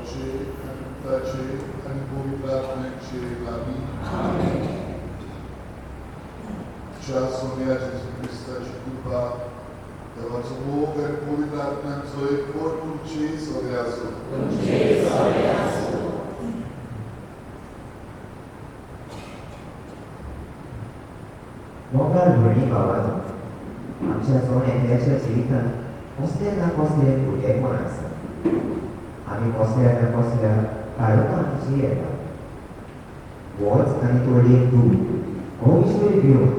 पिताचे आणि पुत्राचे आणि पवित्र आत्म्याचे नामी ज्या सोन्या जेजू ख्रिस्ताची कृपा देवाचो मोग आणि पवित्र आत्म्यांचो एकवट तुमची सगळे आसूं. मोगाळ भणी भावानो, आमच्या सोन्याच्या जिवितांत कसले ना कसले फुडेपण आसा. आमी कसल्या ना कसल्या काळोखांत जियेता. वच आनी तोडयेक तूं हो विशय घेवन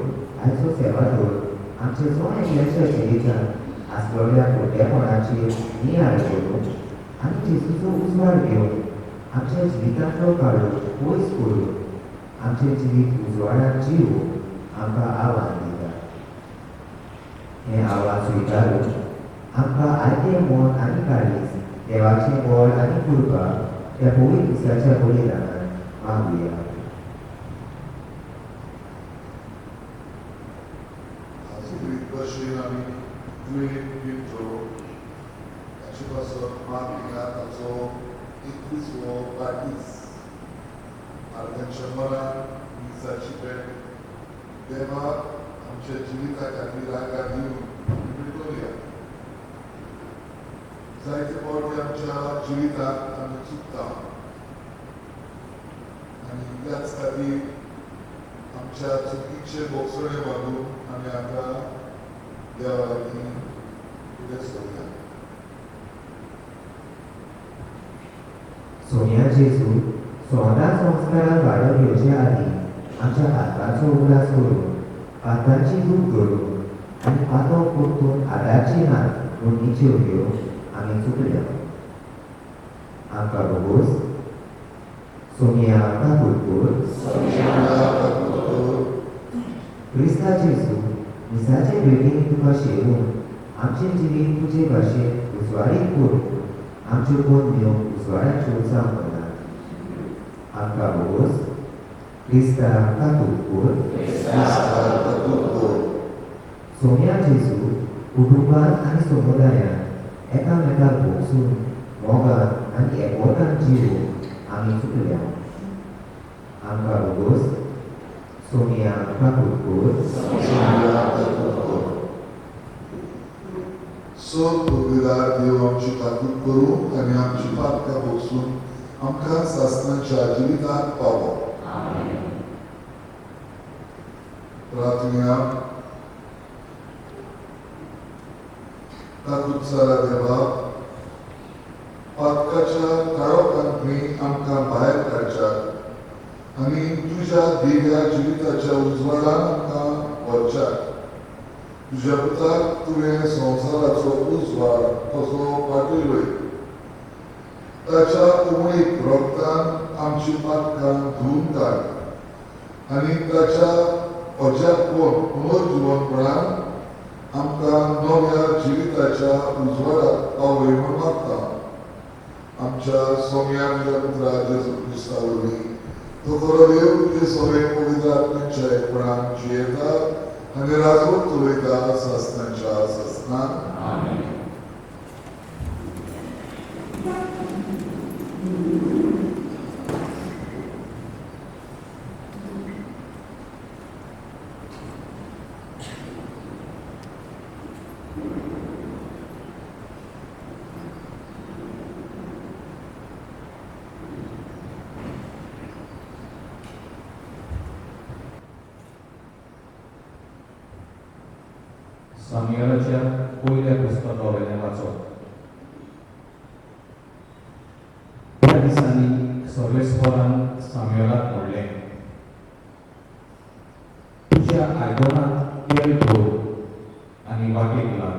आयचो सेवादोर आमच्या सोन्याच्या जिवितांत आसलेल्या फुडेपणाची नियाळ करून आनी जेजूचो उजवाड घेवन आमच्या जिवितांतलो काळोख पयस करून आमचें जिवीत उजवाडांत जिवूंक आमकां आव्हान दिता. हें आव्हान स्विकारून आमकां आयतें मन आनी काळीज देवाचें बळ आनी कृपा त्या पवित्र दिसाच्या बलिदानांत मागुया. भशेन आमी तुवें दिवचो हाचे पासून मागया ताचो 21वो वाडदीस आर्गांच्या मनान दिसाची भेट देवा आमच्या जिविता खातीर आकार दिवन करूया. जायते फावटी आमच्या जिवितांत आमी चुकता आनी त्याच खातीर आमच्या चुकीचे बोगसणे मागून आमी आतां देवा लागीं फुडें सरूया. सोन्या जेजू सोदा संस्कारांत वाडप येवचे आदीं आमच्या हाताचो उगडास करून पातांची दूख धरून आनी पातो परतून आदारची नात म्हणीच्यो घेवन आमी चुकल्या. आमकां बोगोस सोनिया काकुरपूर क्रिस्ता जेजू मिसाचे भेटीन तुका शेवून आमचें जिवीत तुजे भाशेन उजवाडीत करून आमच्यो पोरण्यो उजवाडाच्यो जावंक करतात. आमकां बोगोस क्रिस्ता काकुरपूर सोनिया जेजू कुटुंबांत आनी समुदायांत एकामेकाक भोगसून मोगान आनी एकवटान जिवूंक आमी चुकल्या. आमकां बोगोस सोनिया काकुरपूर सोद पवित्रार देव आमची ताकूद करूं आनी आमची पातकां भोगसून आमकां सासणाच्या जिवितांत पावो. प्रार्थना. ताकूद सारा देवा पातकाच्या काळोखांतली आमकां भायर काडच्यात आनी तुज्या दिव्या जिविताच्या उजवाडान आमकां व्हरच्यात. तुज्या पुताक तुवें संवसाराचो उजवाड कसो पाठयलोय. ताच्या उमळीक रोगतान आमची पातकां धुवन काड आनी ताच्या अजापवन पुनर्जीवनपणान आमकां नव्या जिविताच्या उजवाडाक पावय म्हूण मागता. आमच्या सोम्याच्या पुत्रा जेजू क्रिस्ता वरवीं तो खरो देव तुजे सगळे पवित्र आत्म्याच्या एकपणान जियेता आनी राजवट चलयता सासणाच्या सासणान. सामुएलाच्या पयल्या पुस्तकावेलें वाचप. त्या दिसांनी सर्वेस्परान सामुएलाक म्हणलें, तुज्या आयदनांत तेल भर आनी वाटेक लाग.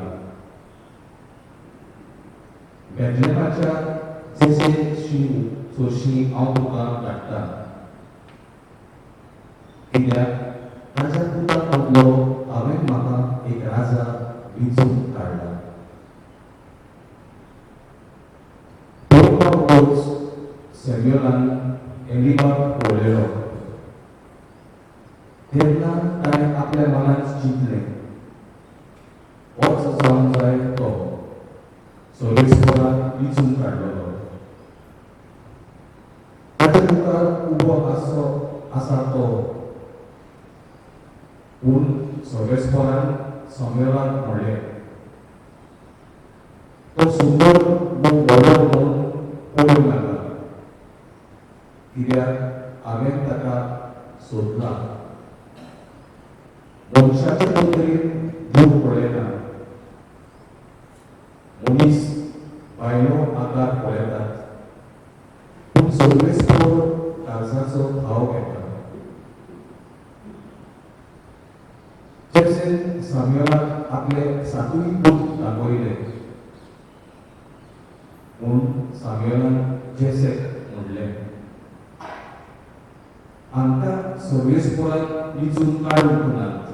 बेतलेमाच्या जेसे शीं सोशी हांव तुका धाडटां, कित्याक ताच्या पुताक बदलो हांवें म्हाका एक राजा वेंचून काडला. तो सॅम्युएलान एलिबाक पळयलो. तेन्ना ताणें आपल्या मनांत चिंतलें, होच जावंक जाय तो सर्वेस्पराक वेंचून काडलेलो. ताचे मुखार उबो आसा तो पूण सर्वेस्परान सम्मेलन म्हणलें तो सुंदर व्हडलो म्हणून पळोवंक नाका कित्याक हांवें ताका सोदला मनशाचे नदरेन देव पळयना मनीस भायलो आकार पळयतात पूण सर्वेस्पर काळजाचो भाव घेता जशें साम्युएलाक आपले सातूय पूत दाखयले पूण साम्युएलान जेसेक म्हणलें आमकां सर्वेस्परान विचून काडूंक नात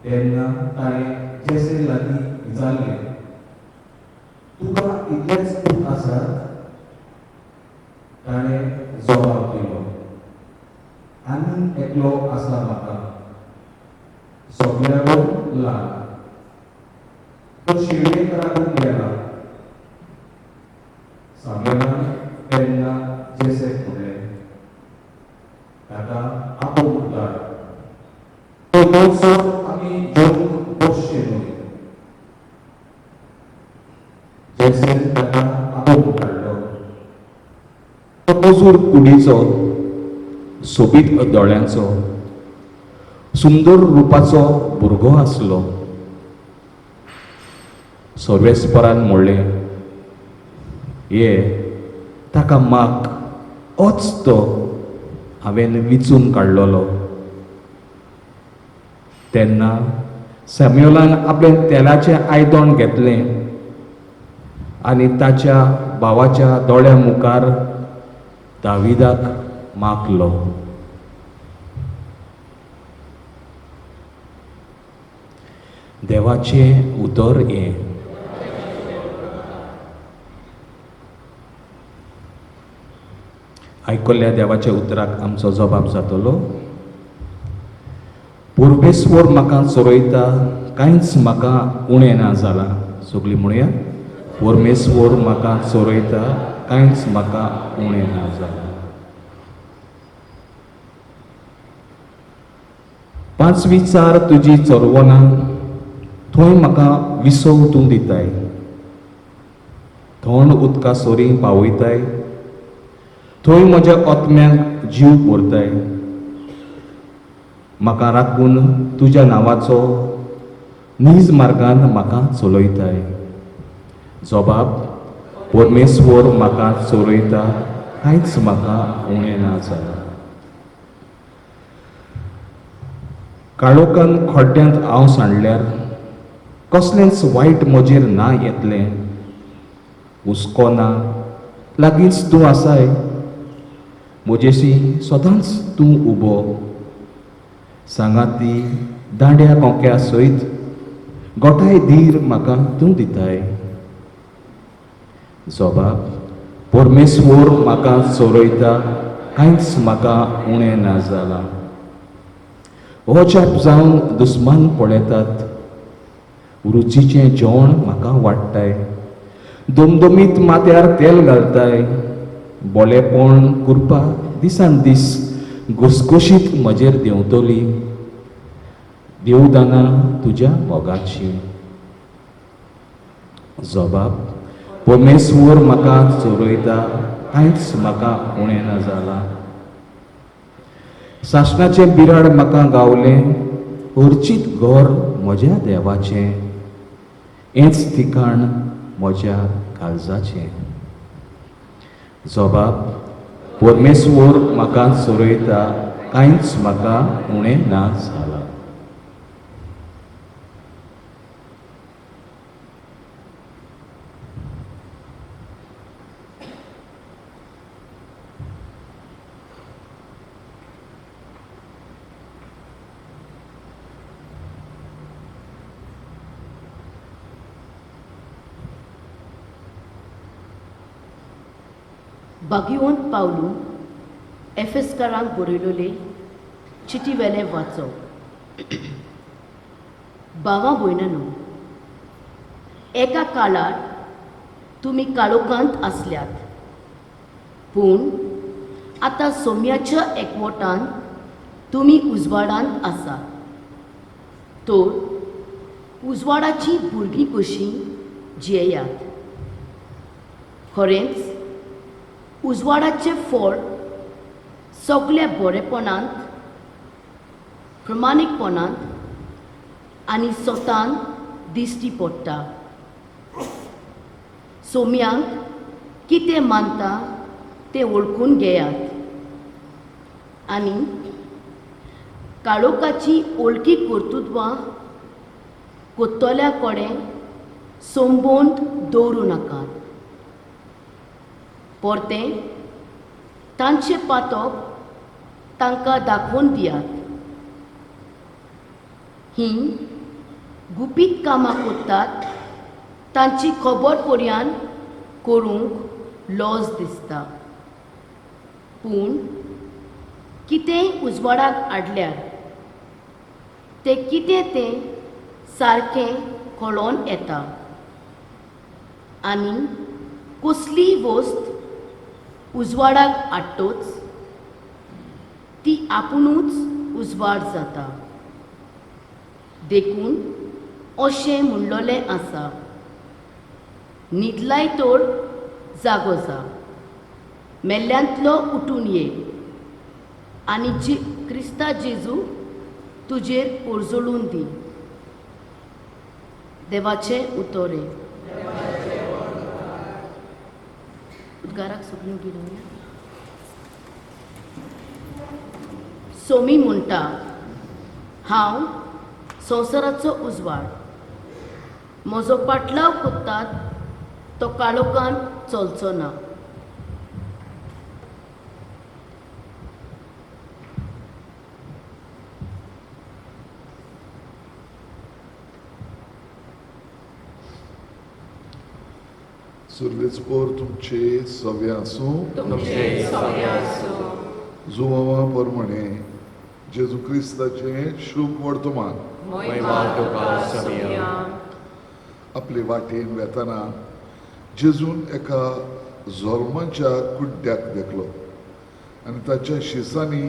तेन्ना ताणें जेसे लागीं विचारलें तुका इतलेच पूत आसात ताणें जबाब दिलो आनी एकलो आसा म्हाका सगळ्यालो ल्हान तो शिळेक राखून गेला साम्युएलान तेन्ना जेसेक म्हणलें ताका आपोवंक धाड तो दोसो आमी जेवूंक बसचे न्हय जेसेन ताका आपोवंक धाडलो तो मजूर कुडीचो सोबीत दोळ्यांचो सुंदर रुपाचो भुरगो आसलो सर्वेस्परान म्हणलें ये ताका माग होच तो हांवें विचून काडलोलो तेन्ना सॅम्युएलान आपलें तेलाचें आयदन घेतलें आनी ताच्या भावाच्या दोळ्या मुखार दाविदाक मागलो देवाचें उतर हें आयकल्ल्या देवाच्या उतराक आमचो जबाब जातलो पुर्वेस्वर म्हाका चोरयता कांयच म्हाका उणें ना जालां सगळीं म्हणुया परमेस्वर म्हाका चोरयता कांयच म्हाका उणें ना जालां 5 विचार तुजी चोरवना थंय म्हाका विसव तूं दिताय थंड उदका सोरी पावयताय थंय म्हज्या आत्म्याक जीव भरताय म्हाका राखून तुज्या नांवाचो नीज मार्गान म्हाका चलयताय जबाब परमेस्वर म्हाका चोरयता कांयच म्हाका उणें ना जालां काळोखान खड्ड्यांत हांव सांडल्यार कसलेंच वायट म्हजेर ना येतलें हुस्को ना लागींच तूं आसाय म्हजेशी सदांच तूं उबो सांगाती दांड्या कोंक्या सयत गोठाय धीर म्हाका तूं दिताय जबाब परमेस्वर म्हाका चोरयता कांयच म्हाका उणें ना जालां हो चाप जावन दुस्मान पळयतात रुचीचें जेवण म्हाका वाडटाय दोमदोमीत माथ्यार तेल घालताय बोलेपण कुरपा दिसान दीस घुसघुशीत म्हजेर देंवतली देवदाना तुज्या मोगाची जबाब परमेस्वर म्हाका चोरयता कांयच म्हाका उणें ना जालां सासणाचें बिराड म्हाका गावलें अर्चीत घर म्हज्या देवाचें हेंच ठिकाण म्हज्या काळजाचें जबाब परमेस्वर म्हाका चोरयता कांयच म्हाका उणें ना जालां बागिवंत पावलू एफेसकारांक बरयलोले चिटी वेले वाचप भावां भयणांनो एका काळार तुमी काळोखांत आसल्यात पूण आतां सोम्याच्या एकवटान तुमी उजवाडांत आसात, तर उजवाडाची भुरगीं कशीं जियेयात. खरेंच उजवाडाचें फळ सगळ्या बरेपणांत, प्रमाणीकपणांत आनी स्वतान दिश्टी पडटा. सोम्यांक कितें मानता तें वळखून घेयात आनी काळोखाची ओळखी कर्तुत्वां कोत्तोल्या कडेन संबंद दवरूं नाकात. परतें तांचें पातक तांकां दाखोवन दियात. हीं गुपीत कामां कोत्तात तांची खबर पर्यान करूंक लज दिसता. पूण कितेंय उजवाडाक हाडल्यार तें कितें तें सारकें कळोन येता आनी कसलीय वस्त उजवाडाक हाडटोच ती आपुणूच उजवाड जाता. देखून अशें म्हणलोलें आसा, न्हिदलाय तर जागो जा, मेल्ल्यांतलो उठून ये आनी क्रिस्ता जेजू तुजेर पोरजोळून दी. देवाचें उतोरे. उद्गाराक सगळीं गिरोवया. सोमी म्हणटा, हांव संवसाराचो उजवाड. म्हजो पाटलाव कोत्तात तो काळोखान चलचो ना. Surlitspor तुमचे सव्या आसूं. तुमचे सव्य आसूं. जुवां प्रमाणे जेजू क्रिस्ताचें शुभ वर्तमान महिमा तुका सव्या. आपले वाटेन वेताना जेजून एका जोल्माच्या कुड्ड्याक देखलो आनी ताच्या शिसांनी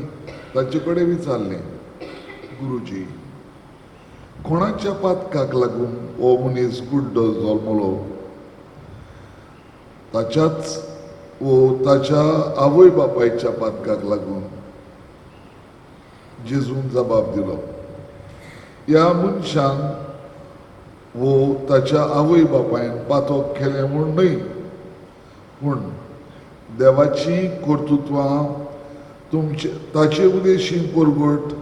ताचे कडेन विचारलें, गुरुजी, कोणाच्या पातकाक लागून हो मनीस कुड्डो जल्मलो? ताच्याच वो ताच्या आवय बापायच्या पातकाक लागून? जेजून जबाब दिलो, ह्या मनशान वो ताच्या आवय बापायन पातक केलें म्हूण न्हय, पूण देवाची कर्तुत्वां तुमचे ताचे उदेशी परगट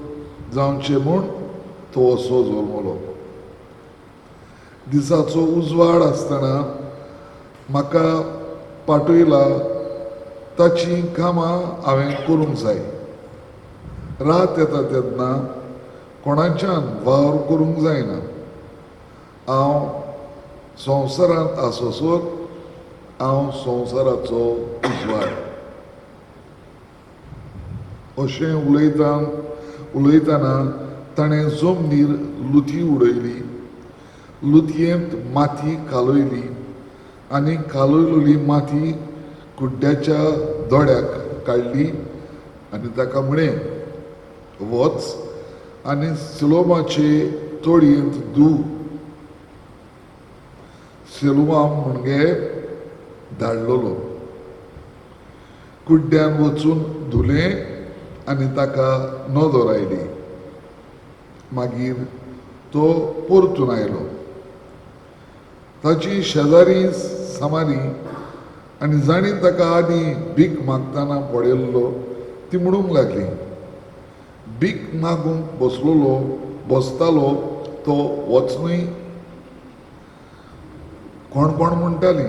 जावचें म्हूण तो असो जल्मलो. दिसाचो उजवाड आसतना म्हाका पाटयला ताची कामां हांवें करूंक जाय. रात येता तेन्ना कोणाच्यान वावर करूंक जायना. हांव संवसारांत आसोसोर हांव संवसाराचो उजवाड. अशें उलयतना ताणें जमनीर लुती उडयली. लुतयेंत माती कालयली आनी कालयलोली माती कुड्ड्याच्या दोड्याक काडली आनी ताका म्हळें, वच आनी सिलोमाचे तोडयेंत धू. सिलोमा म्हणगे धाडलोलो. कुड्ड्यान वचून धुलें आनी ताका नदर आयली. मागीर तो परतून आयलो. ताची शेजारी सामारी आनी जाणी ताका आदीं भीक मागतना पळयल्लो ती म्हणूंक लागली, भीक मागूंक बसतालो तो वच न्हय. कोण कोण म्हणटाली,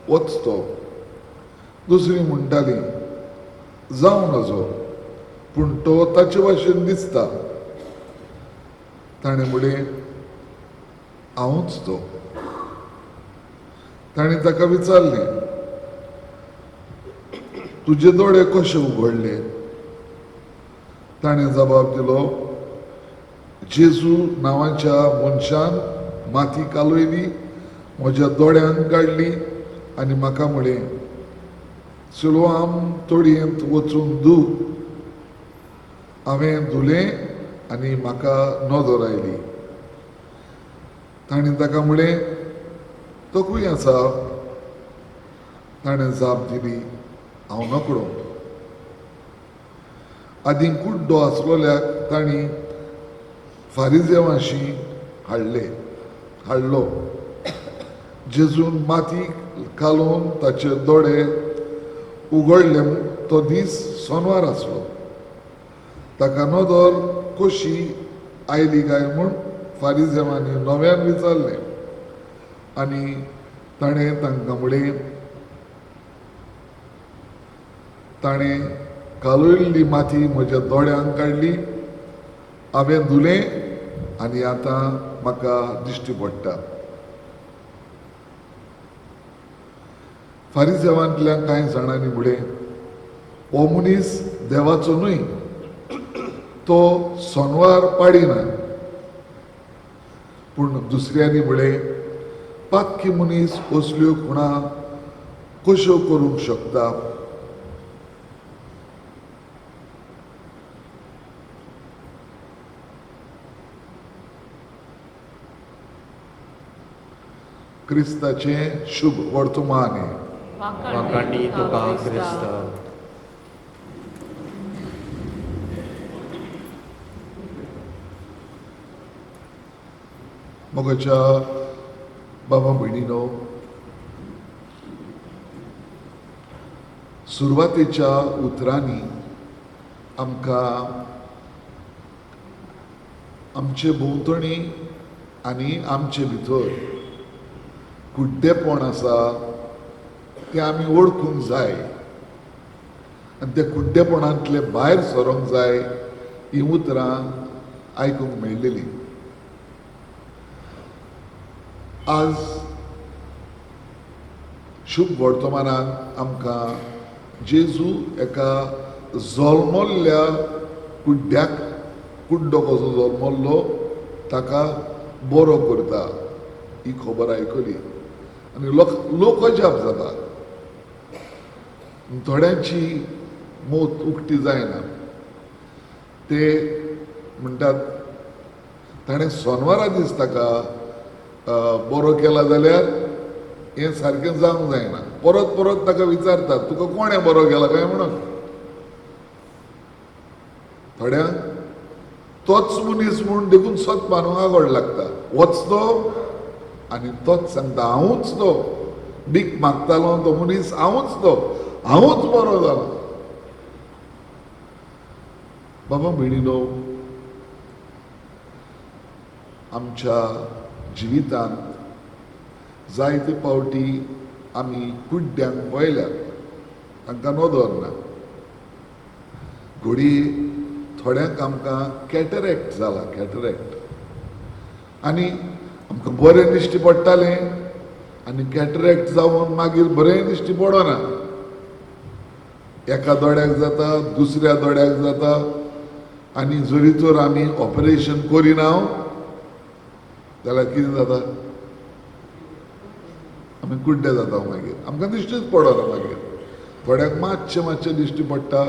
वच तो. दुसरी म्हणटाली, जावं नजो, पूण तो ताचे भाशेन दिसता. ताणें म्हळें, हांवूच तो. ताणें ताका विचारलें, तुजे दोळे कशे उगडले? ताणें जबाब दिलो, जेजू नांवाच्या मनशान माती कालयली, म्हज्या दोळ्यांक काडली आनी म्हाका म्हळें, सिलोआम तोडयेंत वचून दूख हांवें धुलें आनी म्हाका नदर आयली. ताणें ताका म्हळें, तोकूय आसा. ताणें जाप दिली, हांव नकडो. आदीं कुड्डो आसलोल्याक तांणी फारिजेवांशी हाडलो. जेजून मातीक घालून ताचे दोळे उगडले. तो दीस सोनवार आसलो. ताका नदर कशी आयली काय म्हूण फारिजेवांनी नव्यान विचारलें. आनी ताणें तांकां म्हळें, ताणें घालयल्ली माती म्हज्या दोळ्यांक काडली. हांवें धुलें आनी आतां म्हाका दिश्टी पडटा. फारिजेवांतल्या कांय जाणांनी म्हळें, हो मनीस देवाचो न्हय, तो सोनवार पाडिना. पूण दुसऱ्यांनी म्हळें, पाक्की मनीस असल्यो खुणा कश्यो करूंक शकता? क्रिस्ताचें शुभ वर्तमान. वाखाणी तुका क्रिस्त. मोगाच्या बाबा भयणीनो, सुरवातेच्या उतरांनी आमकां आमचे भोंवतणी आनी आमचे भितर कुड्डेपण आसा तें आमी ओळखूंक जाय आनी त्या कुड्डेपणांतले भायर सरोंक जाय, ही उतरां आयकूंक मेळिल्ली. आज शुभ वर्तमानांत आमकां जेजू एका जल्मल्ल्या कुड्ड्याक, कुड्डो कसो जल्मल्लो ताका बरो करता ही खबर आयकली आनी लोक अजाप जाता. थोड्यांची मौत उक्ती जायना. ते म्हणटात ताणें सोनवारा दीस ताका बरो केला जाल्यार हें सारकें जावंक जायना. परत परत ताका विचारतात, तुका कोणें बरो केला काय म्हणून. थोड्यांक तोच मनीस म्हूण देखून सत मानूंक आवड लागता. वच तो आनी तोच सांगता, हांवूच तो भीक मागतालो तो मनीस, हांवूच तो, हांवूच बरो जालो. बाबा भयणीनो, आमच्या जिवितांत जायते पावटी आमी कुड्ड्यांक पळयल्यात, तांकां नदर ना. घडी थोड्यांक आमकां कॅटरेक्ट जाला, कॅटरेक्ट. आनी आमकां बरें दिश्टी पडटालें आनी कॅटरेक्ट जावन मागीर बरें दिश्टी पडना. एका दोळ्याक जाता, दुसऱ्या दोळ्याक जाता आनी जरी तर आमी ऑपरेशन करिना जाल्यार कितें जाता, आमी कुड्डे जाता. मागीर आमकां दिश्टीच पडना. मागीर थोड्यांक मातशें दिश्टी पडटा,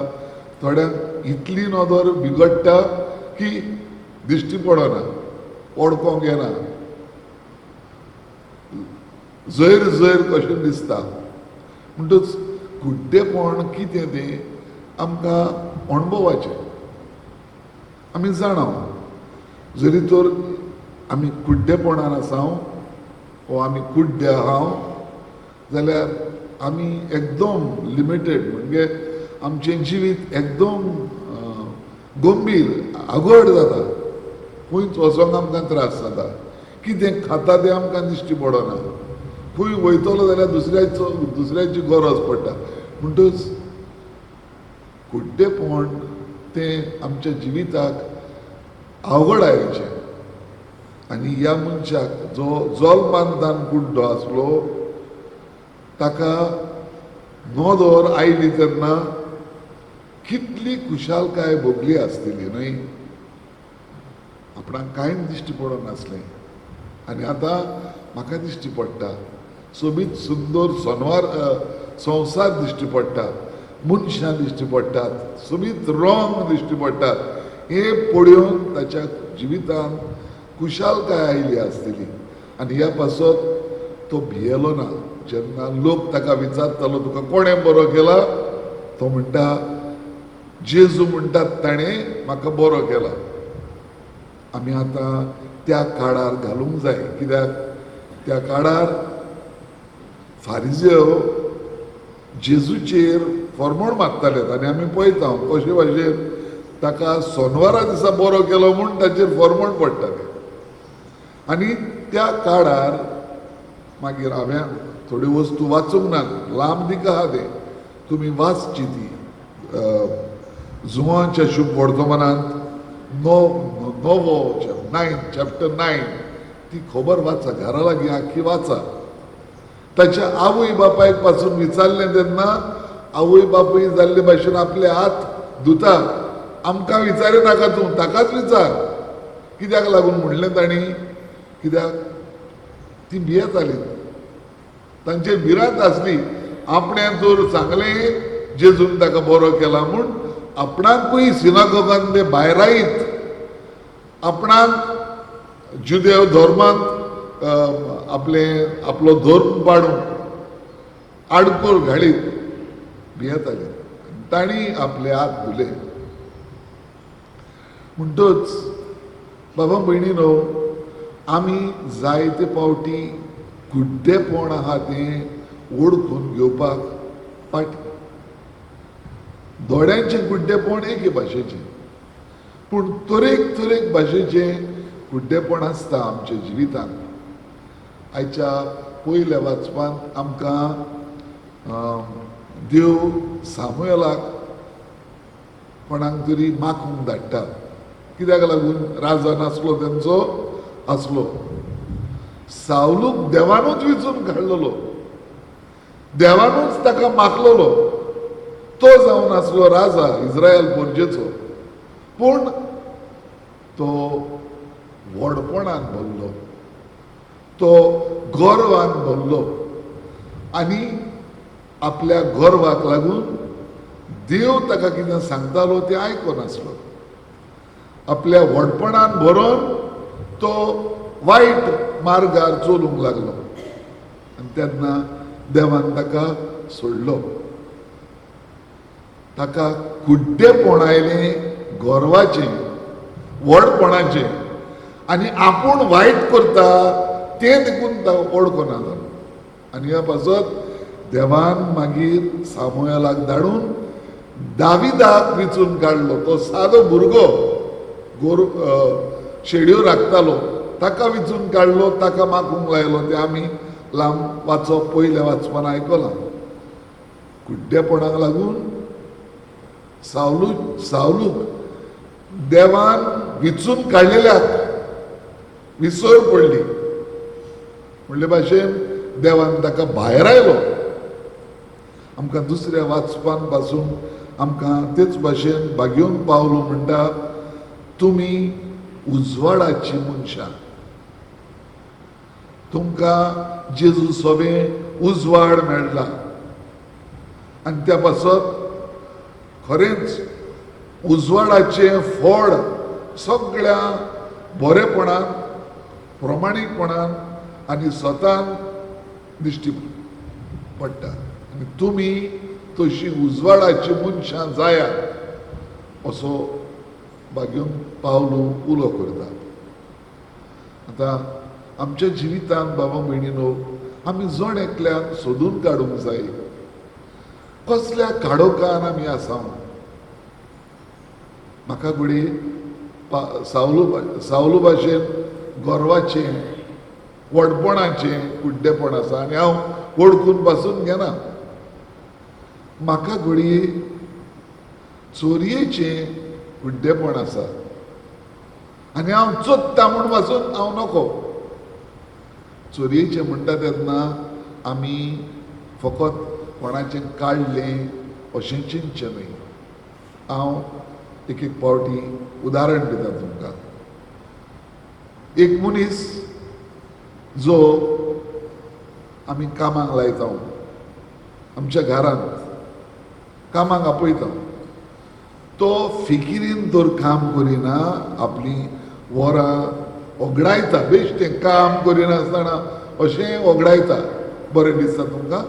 थोड्यांक इतली नदर बिगडटा की दिश्टी पडना, ओडकोंक येना, जैर कशें दिसता. म्हणटच कुड्डेपण कितें तें आमकां अणभवाचें. आमी जाणाव, जरी तर आमी कुड्डेपणान आसाव वो आमी कुड्डे आहांव जाल्यार आमी एकदम लिमिटेड, म्हणजे आमचें जिवीत एकदम गंभीर आगोड जाता. खंयच वचोंक आमकां त्रास जाता. कितें खाता तें आमकां दिश्टी पडना. खंय वयतलो जाल्यार दुसऱ्याची गरज पडटा. म्हणटच कुड्डेपण तें आमच्या जिविताक अवघड आयचें. आनी ह्या मनशाक जो जल्मांतान कुड्डो आसलो ताका नदर आयली तेन्ना कितली खुशालकाय भोगली आसतली न्हय. आपणाक कांयच दिश्टी पडनासलें आनी आतां म्हाका दिश्टी पडटा. सोबीत सुंदर संवसार दिश्टी पडटात, मनशां दिश्टी पडटात, सुमीत रॉंग दिश्टी पडटात, हे पळोवन ताच्या जिवितांत कुशालकाय आयली आसतली. आनी ह्या पासत तो भियेलो ना. जेन्ना लोक ताका विचारतालो तुका कोणें बरो केला, तो म्हणटा जेजू म्हणटात ताणें म्हाका बरो केला. आमी आतां त्या काळार घालूंक जाय, कित्याक त्या काळार फारिझेव जेजूचेर फॉर्मोण मारताले आनी आमी पळयता कशे भाशेन ताका सोनवारा दिसा बरो केलो म्हूण ताचेर फॉर्मोण पडटाले. आनी त्या काळार मागीर हांवें थोड्यो वस्तू वाचूंक ना, लांब दीक आहा ते, तुमी वाचची ती. जुवांच्या शुभ वर्तमानांत नवो 9 ती खबर वाचा, घरा लागीं आख्खी वाचा. ताच्या आवय बापायक पासून विचारलें तेन्ना आवय बापूय जाल्ले भाशेन आपले हात धुता. आमकां विचारे नाका तूं, ताकाच विचार. कित्याक लागून म्हणलें ताणी, कित्याक ती भियेत जाली, तांचेर भिरांत आसली. आपणें जर सांगलें जेजून ताका बरो केला म्हूण आपणाकूय सिनागोगांत ते भायर आयीत, आपणाक जुदेव धर्मांत आपलो धर्म पाडून आडकोर घालीत भियेत आली. ताणी आपले हात धुले. म्हणटच बाबा भयणीनो, आमी जायते फावटी कुड्डेपण आहा तें ओळखून घेवपाक पाटी. दोळ्यांचें कुड्डेपण एके भाशेचें, पूण तरेक भाशेचें कुड्डेपण आसता आमच्या जिवितांत. आयच्या पयल्या वाचपांत आमकां देव सामुएलाक कोणाक तरी मागूंक धाडटा. कित्याक लागून राजा नासलो तेंचो आसलो. सावलूक देवानूच विचून काडलेलो, देवानूच ताका मागलेलो. तो जावन आसलो राजा इस्रायल पोरजेचो, पूण तो व्हडपणान भरलो, तो गर्वान भरलो. आनी आपल्या गर्वाक लागून देव ताका कितें सांगतालो तें आयकोनासलो. आपल्या व्हडपणान भरोन तो वायट मार्गार चलूंक लागलो. आनी तेन्ना देवान ताका सोडलो. ताका कुड्डेपण आयलें गर्वाचें, व्हडपणाचें, आनी आपूण वायट करता तें देखून तो ओळखना जालो. आनी ह्या पासत देवान मागीर सामुएलाक धाडून दाविदाक विचून काडलो. तो सादो भुरगो शेडयो राखतालो, ताका विचून काडलो, ताका मागूंक लायलो. तें आमी लांब वाचप पयल्या वाचपान आयकलां. कुड्डेपणाक लागून सावलूक देवान विचून काडलेल्याक विसर पडली. म्हणले भाशेन देवान ताका भायर आयलो. आमकां दुसऱ्या वाचपान पासून आमकां तेच भाशेन भाग्योन पावलो म्हणटा, तुमी उजवाडाची मनशां. तुमकां जेजू सोबें उजवाड मेळ्ळा. आनी त्या पासत खरेंच उजवाडाचें फळ सगळ्या बरेपणान, प्रमाणीकपणान आनी स्वतान दिश्टी पडटा. आनी तुमी तशी उजवाडाची मनशां जायात असो भाग्योन पावलो उलो करता. आतां आमच्या जिवितांत बाबा भयणीनो, आमी जण एकल्यान सोदून काडूंक जाय कसल्या काडोकान आमी आसा. म्हाका घडी सावलू भाशेन गर्वाचें, व्हडपणाचें कुड्डेपण आसा आनी हांव ओळखून पासून घेना. म्हाका घडी चोरयेचें कुड्डेपण आसा आनी हांव चोत्ता म्हूण पासून हांव नको. चोरयेचें म्हणटा तेन्ना आमी फकत कोणाचें काडलें अशें चिंतचें न्हय. हांव एक फावटी उदाहरण दिता तुमकां. एक मनीस जो आमी कामाक लायता, आमच्या घरांत कामाक आपयता, तो फिकिरीन तर काम करिना, आपली वरां वगडायता, बेश्टें काम करिनासतना अशें वगडायता. बरें दिसता तुमकां?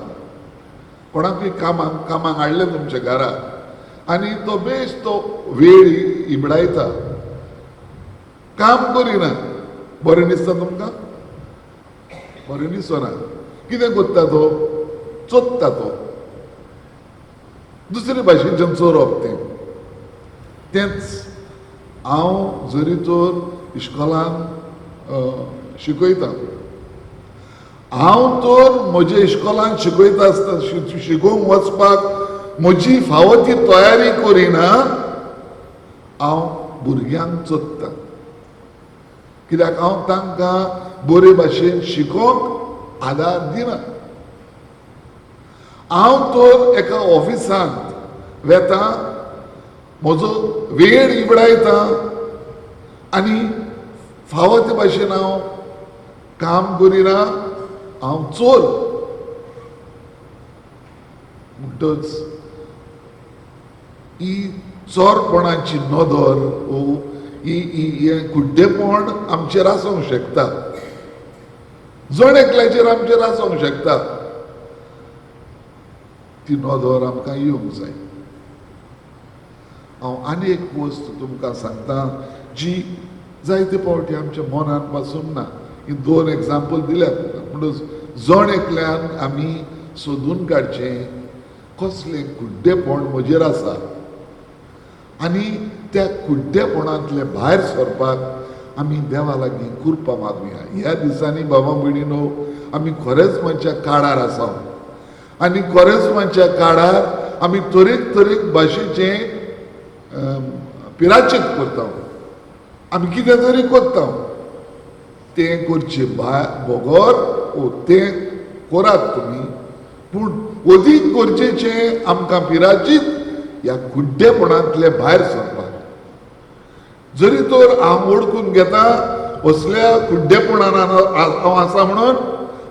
कोणाकूय कामाक हाडलें तुमच्या घरात आनी तो बेश्ट तो वेळ इबडायता, काम करिना, बरें दिसता तुमकां? बरें दिसना. कितें करता तो? चोत्ता तो. दुसरे भाशेच्यान चोरप तेंच. हांव जरी तर इश्कोलान शिकयता, हांव तर म्हज्या इश्कोलान शिकयता आसता शिकोवंक वचपाक म्हजी फावो ती तयारी करिना, हांव भुरग्यांक चोत्ता. कित्याक हांव तांकां बरे भाशेन शिकोवंक आदार दिना. हांव तर एका ऑफिसांत वेता, म्हजो वेळ इबडायता आनी फावो ते भाशेन हांव काम करिना, हांव चोर. म्हणटच ही चोरपणाची नदर ही कुड्डेपण आमचेर आसूंक शकता, जण एकल्याचेर आमचेर आसूंक शकता. ती नदर आमकां येवंक जाय. हांव आनी एक वस्त तुमकां सांगता जी जायते फावटी आमच्या मनान पासून ना. ही 2 एग्जाम्पल दिल्यात. म्हणून जण एकल्यान आमी सोदून काडचें कसलें कुड्डेपण म्हजेर आसा आनी त्या कुड्डेपणांतले भायर सरपाक आमी देवा लागीं कृपा मागुया. ह्या दिसांनी बाबा भयणीनो, आमी खोरेस्मांच्या काळार आसा आनी खोरेस्मांच्या काळार आमी तरेक भाशेचे पिराचीत करता. आमी कितें तरी करता, तें करचे बगोर तें करात तुमी, पूण अदीक गरजेचें आमकां पिराचीत ह्या कुड्डेपणांतले भायर सरपाक. जरी तर हांव ओळखून घेता असल्या कुड्डेपणान हांव आसा म्हणून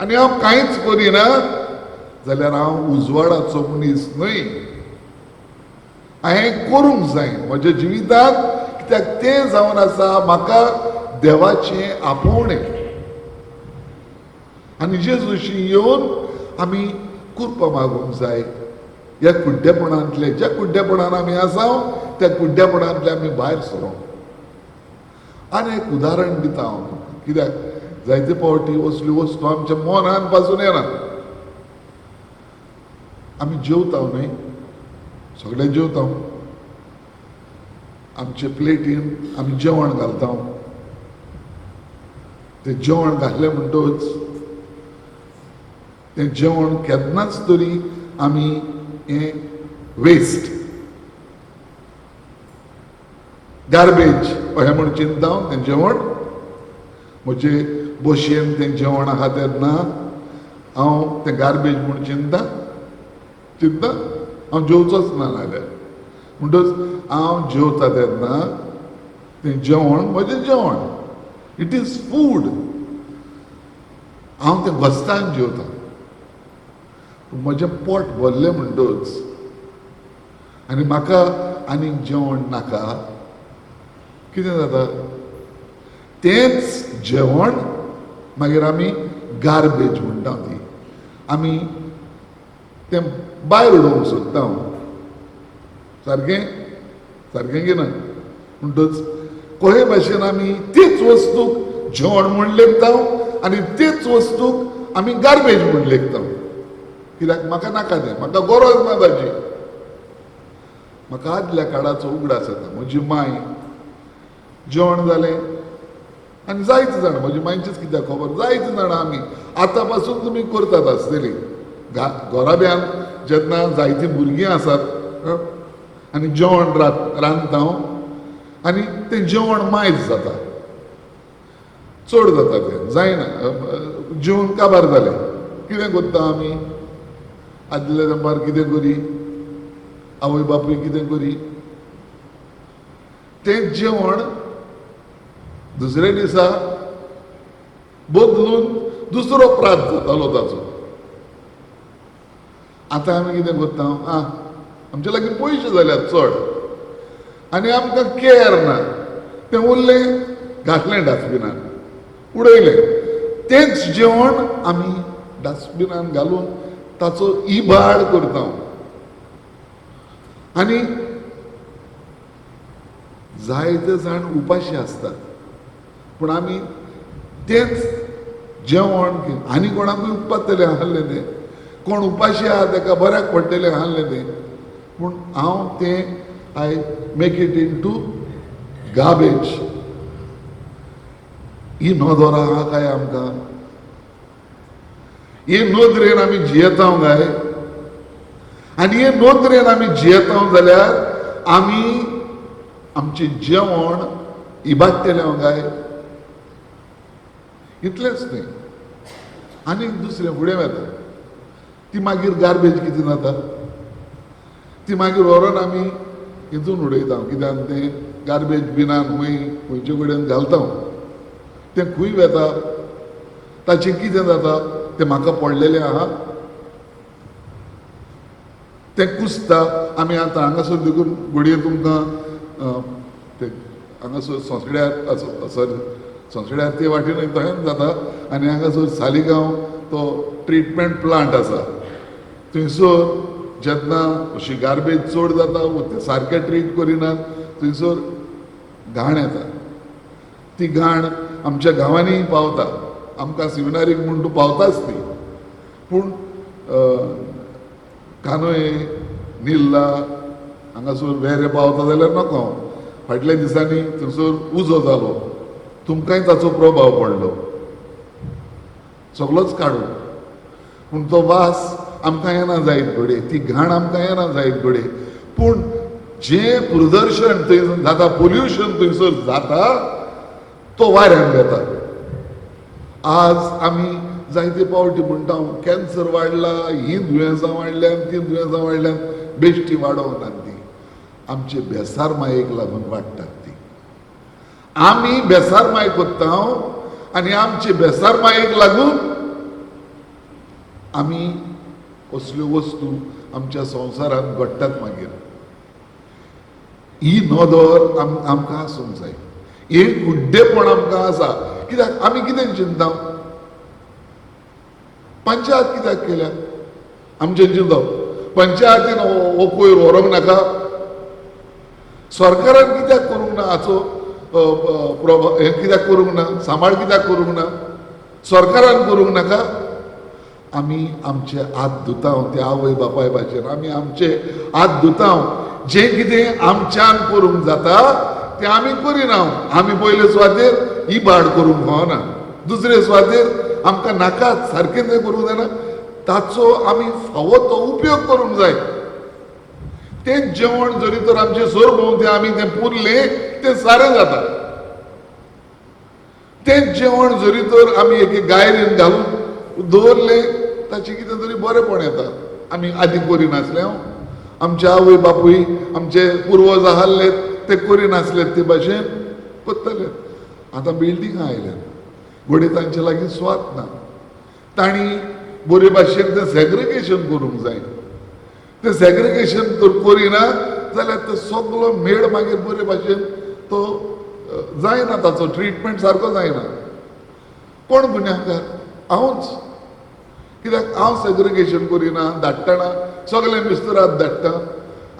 आनी हांव कांयच करिना, जाल्यार हांव उजवाडाचो मनीस न्हय. हांवें करूंक जाय म्हज्या जिवितांत, कित्याक तें जावन आसा म्हाका देवाचें आपोवणें. आनी जेजूशी येवन आमी कृपा मागूंक जाय. ह्या कुड्डेपणांतले, ज्या कुड्डेपणान आमी आसा त्या कुड्डेपणांतले आमी भायर सरूं. आनी एक उदाहरण दिता हांव, कित्याक जायते फावटी असल्यो वस्तू आमच्या मनान पासून येना. आमी जेवता न्हय, सगळे जेवता, आमचे प्लेटीन आमी जेवण घालता. तें जेवण घातलें म्हणटच तें जेवण केन्नाच तरी आमी हें वेस्ट, गार्बेज अशें म्हूण चिंता तें जेवण. म्हजे बशेन तें जेवण आहा तेन्ना हांव तें गार्बेज म्हूण चिंता हांव जेवचोच ना जाल्यार. म्हणटच हांव जेवता तेन्ना तें जेवण म्हजें जेवण, इट इज फूड. हांव तें घोस्तान जेवता. म्हजें पोट भरलें म्हणटच आनी म्हाका आनीक जेवण नाका, कितें जाता? तेंच जेवण मागीर आमी गार्बेज म्हणटा ती, आमी तें भायर उडोवंक सोदता. सारकें की ना? म्हणटच कोहे भाशेन आमी तेच वस्तूक जेवण म्हूण लेखता आनी तेच वस्तूक आमी गार्बेज म्हूण लेखता. कित्याक म्हाका नाका तें, म्हाका गरज ना ताची. म्हाका आदल्या काळाचो उगडास येता. म्हजी माय जेवण जालें आनी जायते जाणां, म्हजी मांयचीच कित्याक खबर, जायते जाणां आमी आतां पासून तुमी करतात आसतलीं. घोराब्यान जेन्ना जायतीं भुरगीं आसात आनी जेवण रांदता आनी तें जेवण मायज जाता, चड जाता तें जायना, जेवण काबार जालें. कितें करता आमी? आदल्या तेंपार कितें करी, आवय बापूय कितें करी, तें जेवण दुसरे दिसा बदलून दुसरो प्रात जातालो ताचो. आतां आमी कितें करता आमचे लागीं पयशे जाल्यात चड आनी आमकां केअर ना तें उरलें घातलें डस्टबिनान उडयलें तेंच जेवण आमी डस्टबिनान घालून ताचो इबाड करता आनी जायते जाण उपाशी आसतात पूण आमी तेंच जेवण आनी कोणाकूय उपतलें आहलें तें कोण उपाशी आहा ताका बऱ्याक पडटलें आहलें तें पूण हांव तें I make it in to garbage ही नोदोर आहा काय आमकां हे नोदरेन आमी जियेता काय आनी हे नोदरेन आमी जियेता जाल्यार आमी आमचें जेवण इबाडटलें काय इतलेंच न्ही आनी दुसरें फुडें वता ती मागीर गार्बेज कितें जाता ती मागीर व्हरोन आमी हितून उडयता कित्याक तें गार्बेज बिनान खंयचे कडेन घालता तें खूंय वेता ताचें कितें जाता तें म्हाका पडलेलें आहा तें कुसता आमी आतां हांगासर देखून घडये तुमकां तें हांगासर सोंसड्यार सोंसड्यार ते वाटेन तशेंच जाता आनी हांगासर सालिगांव तो ट्रिटमेंट प्लांट आसा थंयसर जेन्ना अशी गार्बेज चड जाता ते सारकें ट्रीट करिनात थंयसर घाण येता ती घाण आमच्या गांवांनी पावता आमकां सेमिनारीक म्हूण तूं पावताच ती पूण कानोये निल्ला हांगासर वेरे पावता जाल्यार नाका फाटल्या दिसांनी थंयसर उजो जालो तुमकांय ताचो प्रभाव पडलो सगळोच काडून पूण तो वास आमकां येना जायत घडये ती घाण आमकां येना जायत घडये पूण जें प्रदर्शन थंय जाता पोल्युशन थंयसर जाता तो वाऱ्यान येता आज आमी जायते पावटी म्हणटा कॅन्सर वाडला ही दुयेंसां वाडल्यान ती दुयेंसां वाडल्यान बेश्टी वाडोवनात ती आमचे बेसार मायेक लागून वाडटात ती आमी बेसार माय कोत्ता आनी आमचे बेसार मायेक लागून आमी असल्यो वस्तू आमच्या संवसारांत घडटात मागीर ही नोदोर आमकां आसूंक जाय एक गुड्डेपण आमकां आसा कित्याक आमी कितें चिंता पंचायत कित्याक केल्या आमचें चिंतप पंचायतीन हो कोयर व्हरोंक नाका सरकारान कित्याक करूंक ना हाचो हें कित्याक करूंक ना सांबाळ कित्याक करूंक ना सरकारान करूंक नाका आमी आमचे हात धुताव त्या आवय बापाय भाशेन आमी आमचे हात धुताव जें कितें आमच्यान करूंक जाता तें आमी करिना आमी पयले सुवातेर इबाड करूंक फावना दुसरे सुवातेर आमकां नाकाच सारकें तें करूंक जायना ताचो आमी फावो तो उपयोग करूंक जाय तें जेवण जरी तर आमचे सोर भोंवतें आमी तें पुरलें तें सारें जाता तें जेवण जरी तर आमी एके गायरेन घालून दवरलें ताचें कितें तरी बरेंपण येता आमी आदी करिनासले आमचे आवय बापूय आमचे पुर्वज आहले ते करिनासले ते भाशेन करतले आतां बिल्डिंगां आयल्यात घडये तांचे लागीं स्वात ना तांणी बरे भाशेन तें सॅग्रिगेशन करूंक जाय तें सॅग्रिगेशन तर करिना जाल्यार तो सगळो मेळ मागीर बरे भाशेन तो जायना ताचो ट्रिटमेंट सारको जायना कोण गुन्यांवकार हांवूच कित्याक हांव सॅग्रिगेशन करिना धाडटना सगळे मिस्तरात धाडटा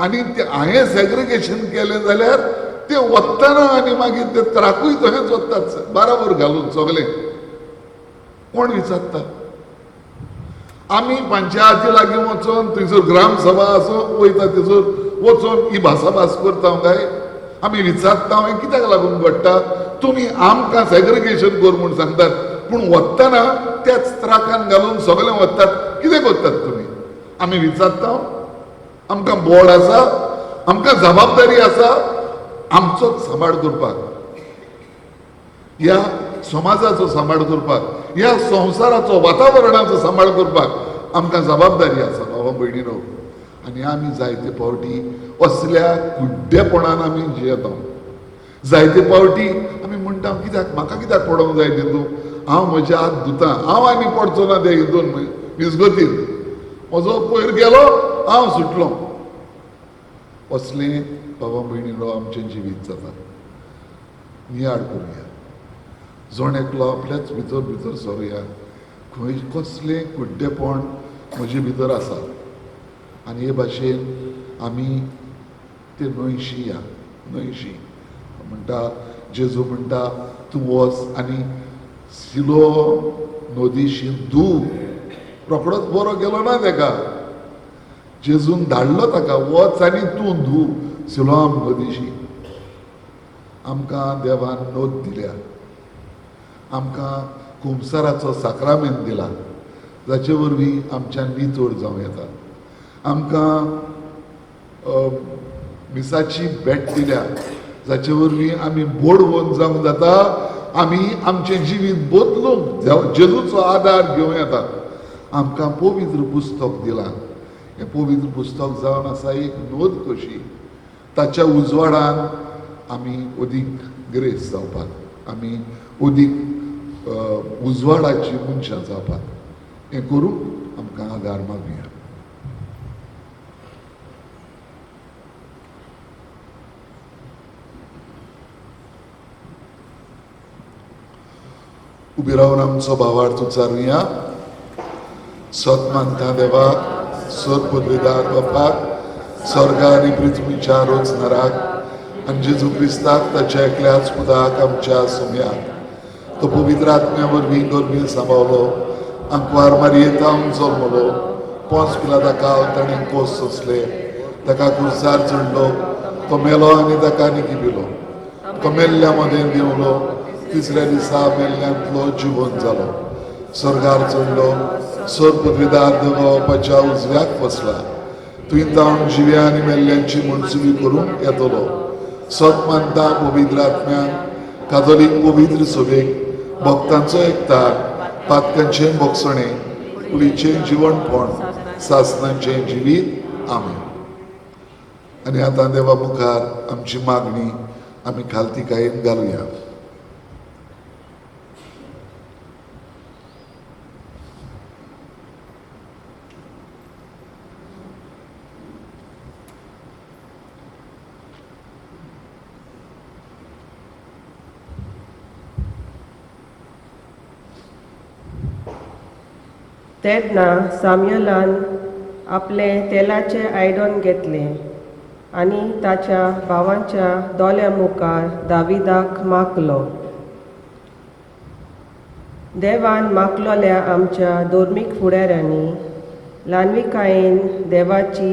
आनी हांवें सॅग्रिगेशन केलें जाल्यार तें वत्तना आनी मागीर ते त्राकूय तशेंच वतात बाराबर घालून सगळे कोण विचारता आमी पंचायती लागीं वचोन थंयसर ग्रामसभा आसूं वयता थंयसर वचोन ही भासाभास करता काय आमी विचारता हें कित्याक लागून घडटा तुमी आमकां सॅग्रिगेशन कर म्हूण सांगतात पूण वत्तना त्याच त्राकान घालून सगळे वतात कितें करतात तुमी आमी विचारता आमकां बोर्ड आसा आमकां जबाबदारी आसा आमचोच सांबाळ करपाक ह्या समाजाचो सांबाळ करपाक ह्या संवसाराचो वातावरणाचो सांबाळ करपाक आमकां जबाबदारी आसा भावा भयणीनो आनी आमी जायते फावटी असल्या कुड्डेपणान आमी जियेता जायते फावटी आमी म्हणटा कित्याक म्हाका कित्याक पडोंक जाय तितून हांव म्हजे हात धुतां हांव आनी पडचो ना ते हितून विजगतीन म्हजो पयर गेलो हांव सुटलो. असलें बाबा भयणीलो आमचें जिवीत जाता. नियाळ करुया, जण एकलो आपल्याच भितर सरुया. खंय कसलें कुड्डेपण म्हजे भितर आसा आनी हे भाशेन आमी ते न्हंयशी या न्हंयशी म्हणटा जेजू म्हणटा तूं वच आनी सिलो नदीशी धूव. रोखडोच बरो गेलो ना तेका, जेजून धाडलो ताका वच आनी तूं धूव सिलोआम नदीशी. आमकां देवान नोत दिल्या, आमकां खुमसाराचो साक्रामेंत दिला जाचे वरवीं आमच्यान नितोड जावं येता. आमकां मिसाची भेट दिल्या जाचे वरवीं आमी बोडवोन जावंक जाता. आमी आमचें जिवीत बदलूंक जेजूचो आदार घेवं येता. आमकां पवित्र पुस्तक दिलां. हें पवित्र पुस्तक जावन आसा एक नोंद कशी. ताच्या उजवाडान आमी अदीक ग्रेस जावपाक, आमी अदीक उजवाडाची मनशां जावपाक हें करूंक आमकां आदार मागुया. उबी रावन आमचो भावार्थ उच्चारुया. सत मानता देवाक, सत पदवीदार बापाक, स्वर्गा आनी पृथ्वीच्या रोचणाराक आनी जेजू क्रिस्ताक ताच्या एकल्याच पुताक आमच्या सुम्याक तो पवित्र आत्म्या वरवीं गर्भीर सांबावलो, आंकवार मारयेतावन जल्मलो, पोंच पिलाताका ताणें कोस सोंसले, ताका कुर्सार चडलो, तो मेलो आनी ताका निखिबिलो, तो मेल्ल्या मदें देंवलो, तिसऱ्या दिसा मेल्ल्यांतलो जिवंत जालो, स्वर्गार चडलो, सर पदवीदार देवाच्या उजव्याक बसला, तुवें जावन जिव्या आनी मेल्ल्यांची मनसुबी करूंक येतलो. सत मानता पवित्र आत्म्यान, कातोलीक पवित्र सभेक, भक्तांचो एकठार, पातकांचें भोगसणें, कुडीचें जिवणपण, सासणाचें जिवीत. आमेन. आनी आतां देवा मुखार आमची मागणी आमी खालतीकायेन घालुया. तेन्ना साम्युएलान आपले तेलाचे आयदन घेतले आनी ताच्या भावांच्या दोल्या मुखार दाविदाक मागलो. देवान मागलोल्या आमच्या धोर्मीक फुडाऱ्यांनी ल्हानविकायेन देवाची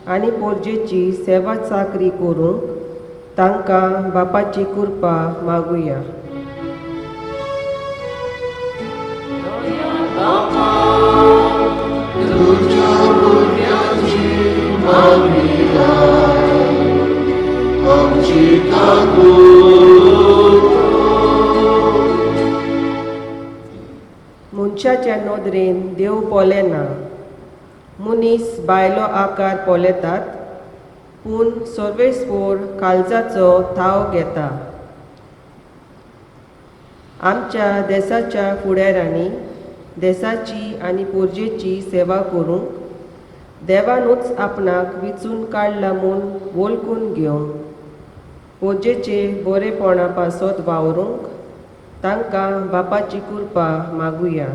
आनी पोरजेची सेवा चाकरी करूंक तांकां बापाची कृपा मागुया. मनशाच्या नदरेन देव पोलेना. मनीस बायलो आकार पोलेतात, पूण सर्वेस्वर काळजाचो थाव घेता. आमच्या देशाच्या फुडाऱ्यांनी देशाची आनी पोरजेची सेवा करूंक देवानूच आपणाक विचून काडला म्हूण वळखून घेवंक पोरजेचे बरेपणा पासत वावरूंक तांकां बापाची कृपा मागुया.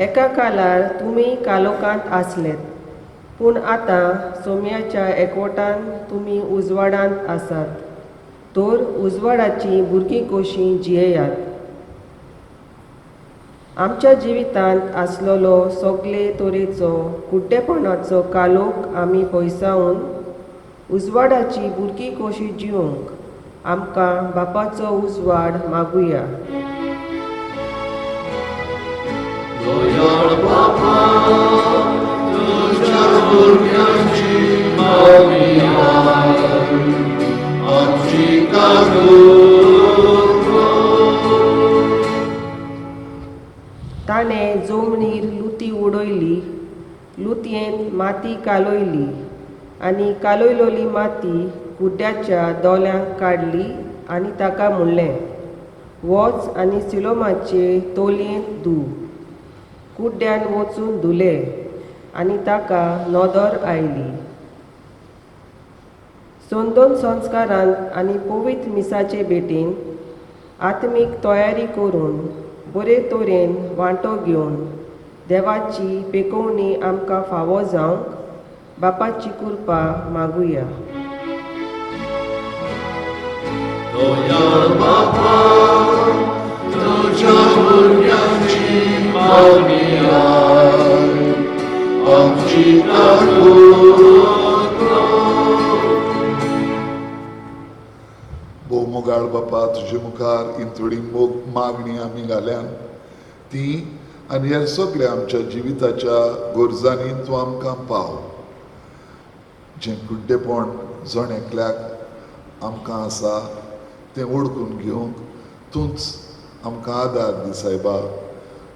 एका कालार तुमी कालोखांत आसलेत, पूण आतां सोम्याच्या एकवटान तुमी उजवाडांत आसात. तर उजवाडाची भुरगीं कशीं जियेयात. आमच्या जिवितांत आसलेलो सगळे तरेचो कुड्डेपणाचो कालोख आमी पयसावन उजवाडाची भुरगीं कशीं जिवंक आमकां बापाचो उजवाड मागुया. ताणे हांवें जमनीर लुती उडयली, लुतयेन माती कालोयली, आनी कालोयलोली माती कुड्ड्याच्या दोल्यांक काडली आनी ताका म्हणलें, वच आनी सिलोमाचे तोलयेंत धू. कुड्ड्यान वचून धुलें आनी ताका नोदर आयली. सोंदोन संस्कारांत आनी पवित्र मिसाचे भेटेन आत्मीक तयारी करून बरे तरेन वांटो घेवन देवाची पेकोवणी आमकां फावो जावंक बापाची कृपा मागुया. तुझ्या भुरग्यांची मागणी आय, आमची भोव मोगाळ बापा, तुजे मुखार ही थोडी मागणी आमी घाल्यान ती आनी ह्या सगळ्या आमच्या जिविताच्या गरजांनी तूं आमकां पाव. जें कुड्डेपण जण एकल्याक आमकां आसा तें ओळखून घेवंक तूंच आमकां आदार दी सायबा,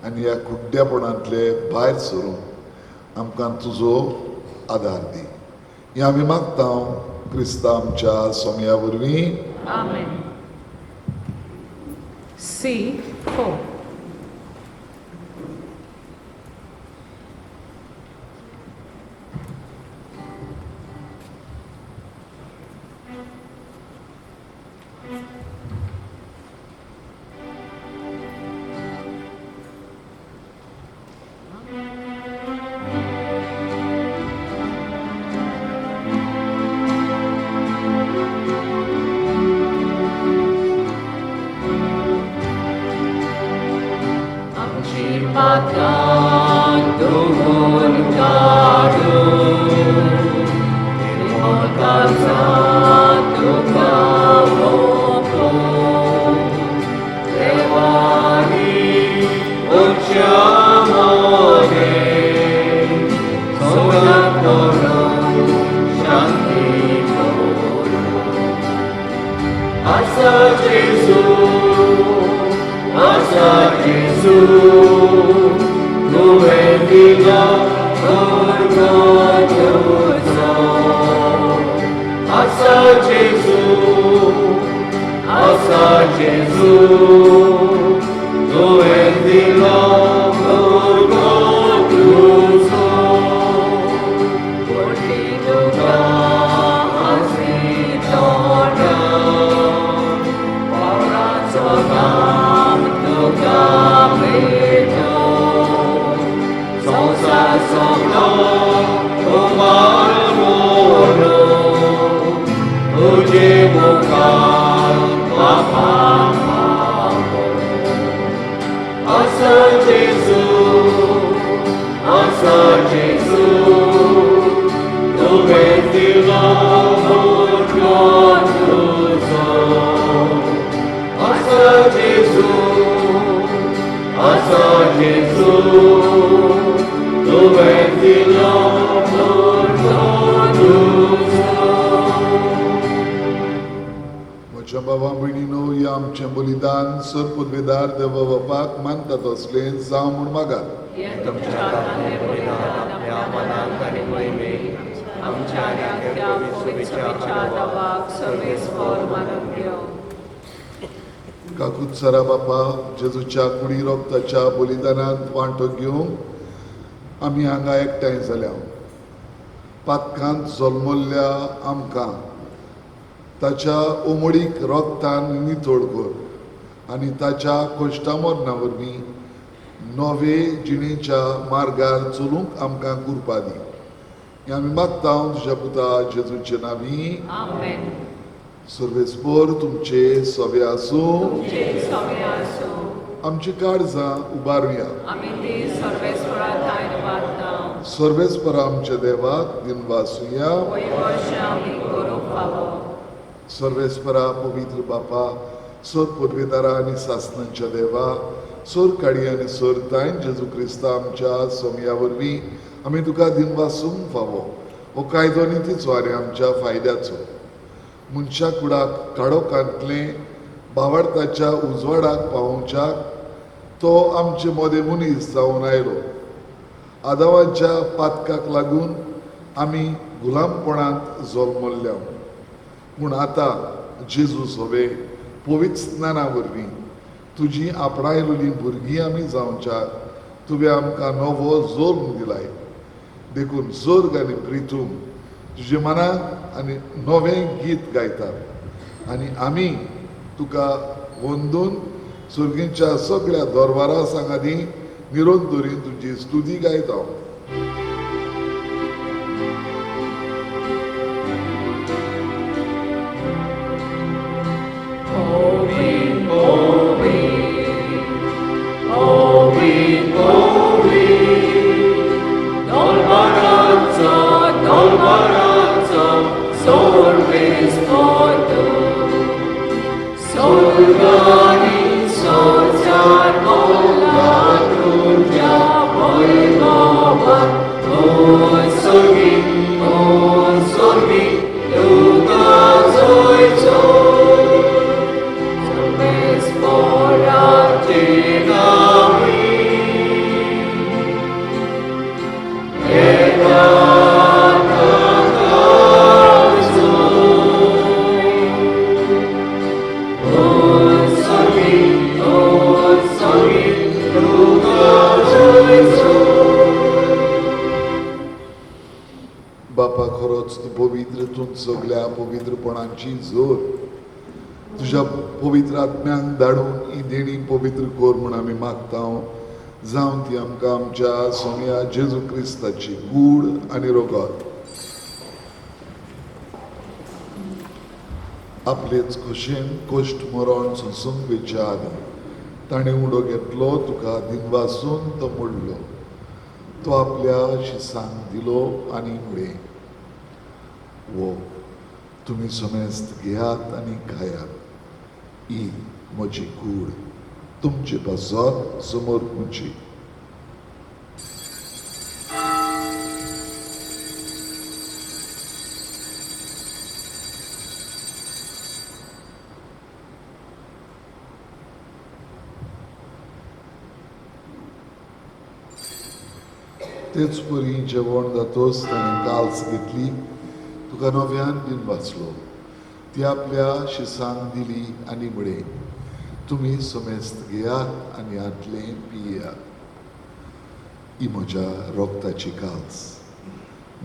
आनी ह्या कुड्डेपणांतले भायर सरूंक आमकां तुजो आदार दी. हें आमी मागता क्रिस्ता आमच्या सोम्या वरवीं. Amen. C4. म्हज्या भावा भयणीनो, ह्या आमचें बलिदान सर पदवेदार देवा बापाक मानता तसलें जावं म्हूण मागात. काकुत्सरा बापा, जेजूच्या कुडी रोगताच्या बलिदानांत वांटो घेवंक आमी हांगा एकठांय जाल्या. पातकांत जल्मल्ल्या आमकां ताच्या ओमडीक रोगतान नितोड कर आनी ताच्या कश्टा मरणा वरवीं नवे जिणेच्या मार्गार चलूंक आमकां कृपा दी. हें आमी मागता तुज्या पुता जेजूचे नांवी. Amen. सर्वेस्पर तुमचे सवे आसूं. आमची काळजां उबारुया. सर्वेस्परा आमच्या देवाक दिनवासुया. सर्वेस्परा पवित्र बापा, सर पदवेदारा आनी सासणांच्या देवा, सर काडी आनी सर तायन जेजू क्रिस्ता आमच्या सोम्या वरवीं आमी तुका दिनवासूंक फावो. हो कायदो नितीचो आनी आमच्या फायद्याचो. मनशा कुडाक काडोकांतले भावार्थाच्या उजवाडाक पावोवच्याक तो आमचे मोदे मनीस जावन आयलो. आदावांच्या पातकाक लागून आमी गुलामपणांत जल्मल्ल्या, पूण आतां जेजू सोबे पवित्र स्नाना वरवीं तुजी आपणायलेली भुरगीं आमी जावच्या तुवें आमकां नवो जल्म दिलाय. देखून जोर्ग आनी प्रितूम तुजे मनाक आनी नवें गीत गायतात आनी आमी तुका वंदून सुर्गींच्या सगळ्या दरबारा सांगादी निरोध दवरीन तुजी स्तुती गायता. बापा, खरोच तूं पवित्र, तूं सगळ्या पवित्रपणांची जोर तुज्या पवित्र आत्म्यांक धाडून ही देणी पवित्र कोर म्हूण आमी मागता. जावन ती आमकां आमच्या सोम्या जेजू क्रिस्ताची कूड आनी रोगात आपलेच खोशेन कोश्ट मरण सोंसूंक वेच्या आदी ताणें उडो घेतलो, तुका दिनवासून तो मोडलो. तो आपल्या शिसांक दिलो आनी फुडें वो तुमी समेस्त घेयात आनी खायात. ही म्हजी कूड, तुमचे पासत समोर खंयची. तेच परी जेवण जातोच ताणें काल्स घेतली, तुका नव्यान दिन वाचलो. ती आपल्या शिसांक दिली आनी म्हळें, तुमी समेस्त घेयात आनी आदलें पियेयात. ही म्हज्या रोगताची काल्स,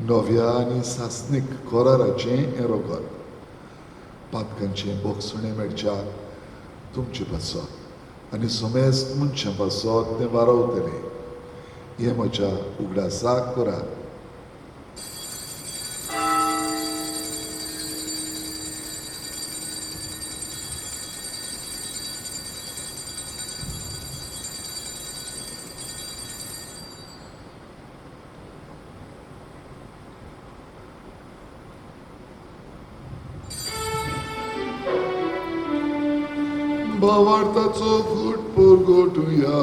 नव्या आनी सासणीक कोराराचें हें रोगत. पातकांचें बोगसणें मेळच्याक तुमचे पासत आनी समेस्त मनशां पासत तें वारवतलें. हें म्हज्या उगडासाक करात. भावार्थाचो घुट परगटुया.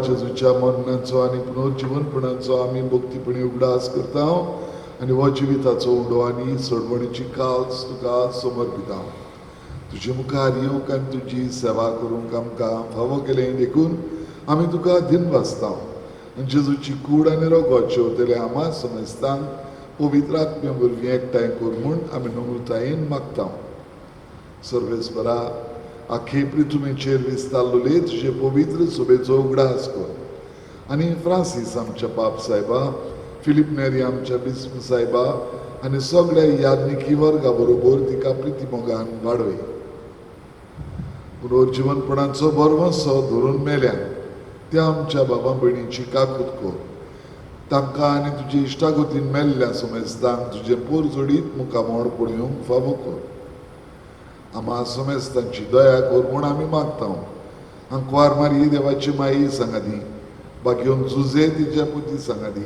जेजूच्या मरणाचो आनी पुनर्जीवनपणाचो आमी भक्तीपणी उगडास करता आनी हो जिविताचो उडो आनी सोडवणीची काल्स तुका समर्पिता. तुजे मुखार येवंक आनी तुजी सेवा करूंक आमकां फावो केलें देखून आमी तुका दिन वाचता. जेजूची कूड आनी रोगो जेवतले आमा समेस्तांक पवित्र आत्म्या वरवीं एकठांय कर म्हूण आमी नम्रतायेन मागता. सर्वेस्परा, आखे पृथ्वीचेर विस्तारलोले तुजे पवित्र सोबेचो उगडास कर आनी फ्रांसीस आमच्या बाप सायबा, फिलीप नेरी आमच्या बिस्म सायबा आनी सगळ्या याज्ञिकी वर्गा बरोबर तिका प्रितीमोगान वाडवय. पुनर्जीवनपणाचो बरवंसो धरून मेल्या त्या आमच्या बाबा भयणीची काकूत कर. तांकां आनी तुजे इश्टागतीन मेल्ल्या सोमेस्तांक तुजे पोर जोडीत मुखामोड पळोवंक फावो कर. आम्हा सोमेस्तांची दया कर म्हूण आमी मागता. अंकवार मारी देवाची माई सांगादी, बागेवन जुजे तिच्या पुती सांगादी,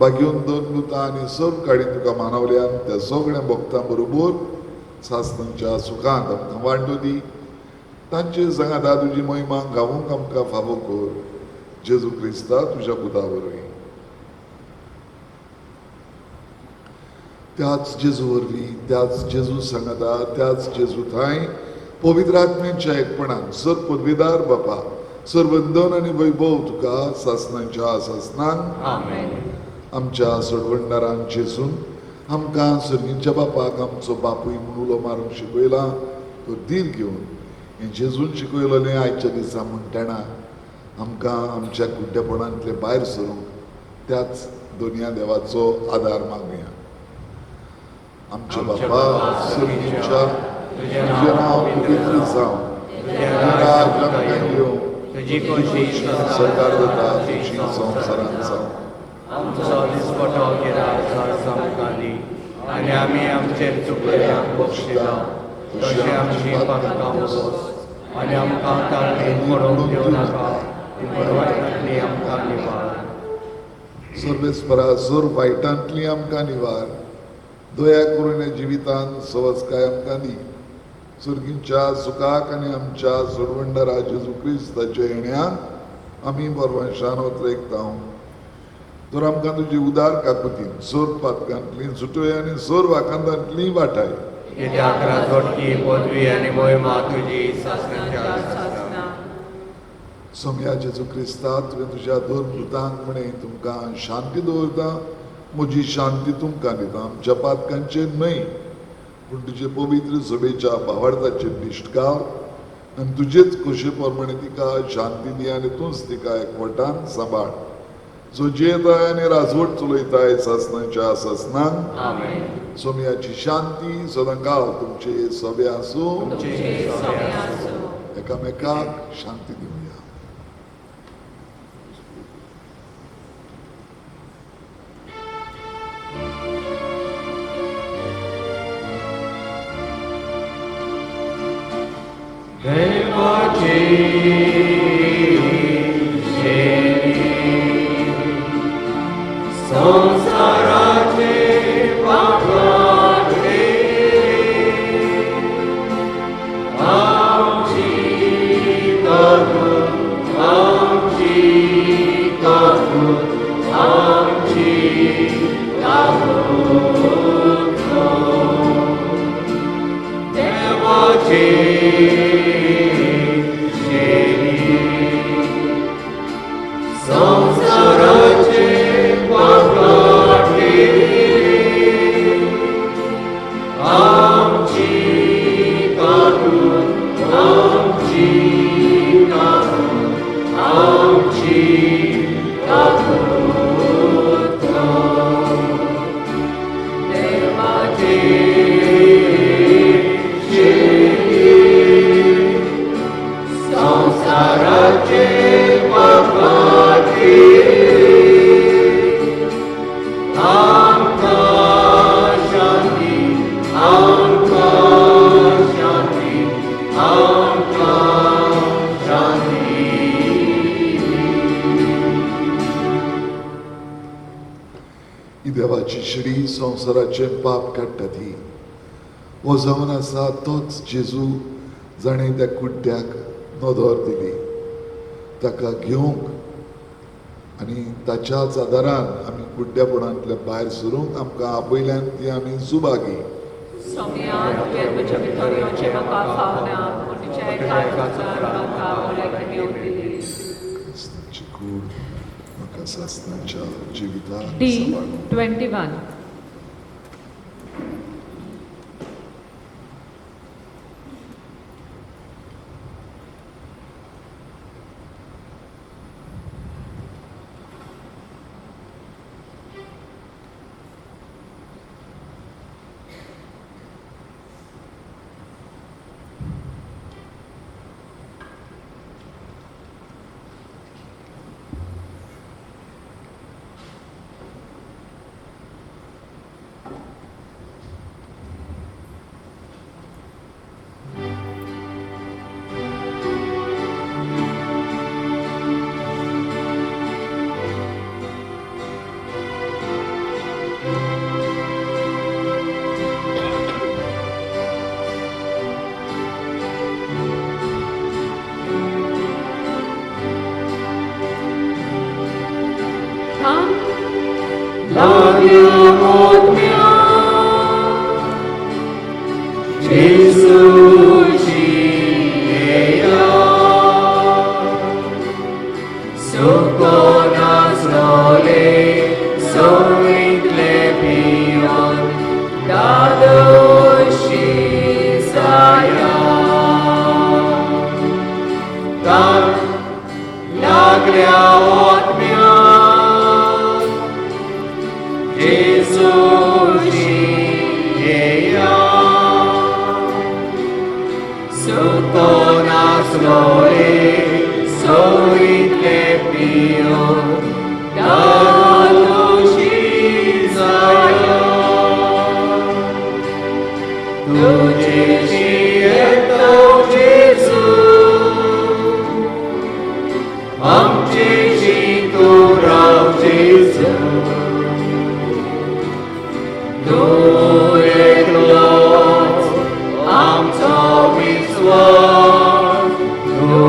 बागेवन दोन दुतां आनी सर्व काडी तुका मानवल्यान त्या सगळ्या भक्तां बरोबर सासणांच्या सुखांत आमकां वांटो दी. तांचे सांगादा तुजी महिमा गावूंक आमकां फावो कर. जेजू क्रिस्ता तुज्या पुता वरवीं. त्याच जेजू वरवीं, त्याच जेजू सांगादा, त्याच जेजू थंय पवित्र आत्म्याच्या एकपणान सर पदवीदार बापा सर्वंदन आनी वैभव तुका सासणांच्या सासणांक Amen. आमच्या सोडवणदारान जेसून आमकां सर्गींच्या बापाक आमचो बापूय म्हूण उलो मारूंक शिकयला. तो दीर घेवन हें जेजून शिकयलोलें आयच्या दिसा म्हणटना आमकां आमच्या कुड्डेपणांतले भायर सरूंक त्याच दोनया देवाचो आदार मागुया. आमचे बापा सर्गींच्या तुजें नांव पवित्र जावं, तुजें राज आमकां येवं, तुजी खोशी सरकार जाता तशी संवसारांत जावं. आमचो दिसपटो गिराय आज आमकां दी, आनी आमी आमचेर चुकल्यांक बक्षिता तशें आमची पातकां बसोस, आनी आमकां ताळमेन पडोवंक दिवं नाका, पूण वायटांतली आमकां निवार. सर्वेस्परा जोर वायटांतली आमकां निवार. दया करून ह्या जिवितांत सवस्काय आमकां दी. सर्गींच्या सुखाक आनी आमच्या सोडवणदारा जेजू क्रिस्ताच्या येण्याक आमी बरवंशान वतरेकता. तर आमकां तुजी उदार काकुतीन सोर पातकांतली सुटय आनी सोर वाखांतांतली वाटाय. कित्याक राजवटकी पदवी आनी महिमा तुजी सासणांच्या सासना. सोम्या जेजू क्रिस्ता तुवें तुज्या दोन पुतांक म्हणे तुमकां शांती दवरता, म्हजी शांती तुमकां दिता. आमच्या पातकांचेर न्हय पूण तुजे पवित्र सभेच्या भावार्थाचेर दिश्ट घाल आनी तुजेच खोशे प्रमाणे तिका शांती दी आनी तूंच तिका एकवटान सांबाळ. जो जेताय आनी राजवट चलयताय सासणांच्या सासणांक. आमेन. सोम्याची शांती सदांकाळ तुमचे सभे आसूं. एकामेकाक शांती दिवया. देवाची शिडी संवसाराचे पाप काडटा ती. हो जावन आसा तोच जेजू जाणें त्या कुड्ड्याक नदर दिली. ताका घेवंक आनी ताच्याच आदारान आमी कुड्ड्यापणांतल्या भायर सरूंक आमकां आपयल्यान ती आमी Subhagi. Somia, tuve mucha victoria, ce mă fauna, unice म्हाका उलयतली. क्रिस्ताची कूड म्हाका सासणाच्या जिवितांत D सांबाळून. 21. ओतम्या जेजूची येया सुको नासलोले सोवितले पियोन दादोशी जाया tak naglia otmia Jezusi jeja Suto nas lole soit lepio Dadoshi zaya Tuji eto Jezu Amci tu rau Jezu Tu eklos am to wiswan Tu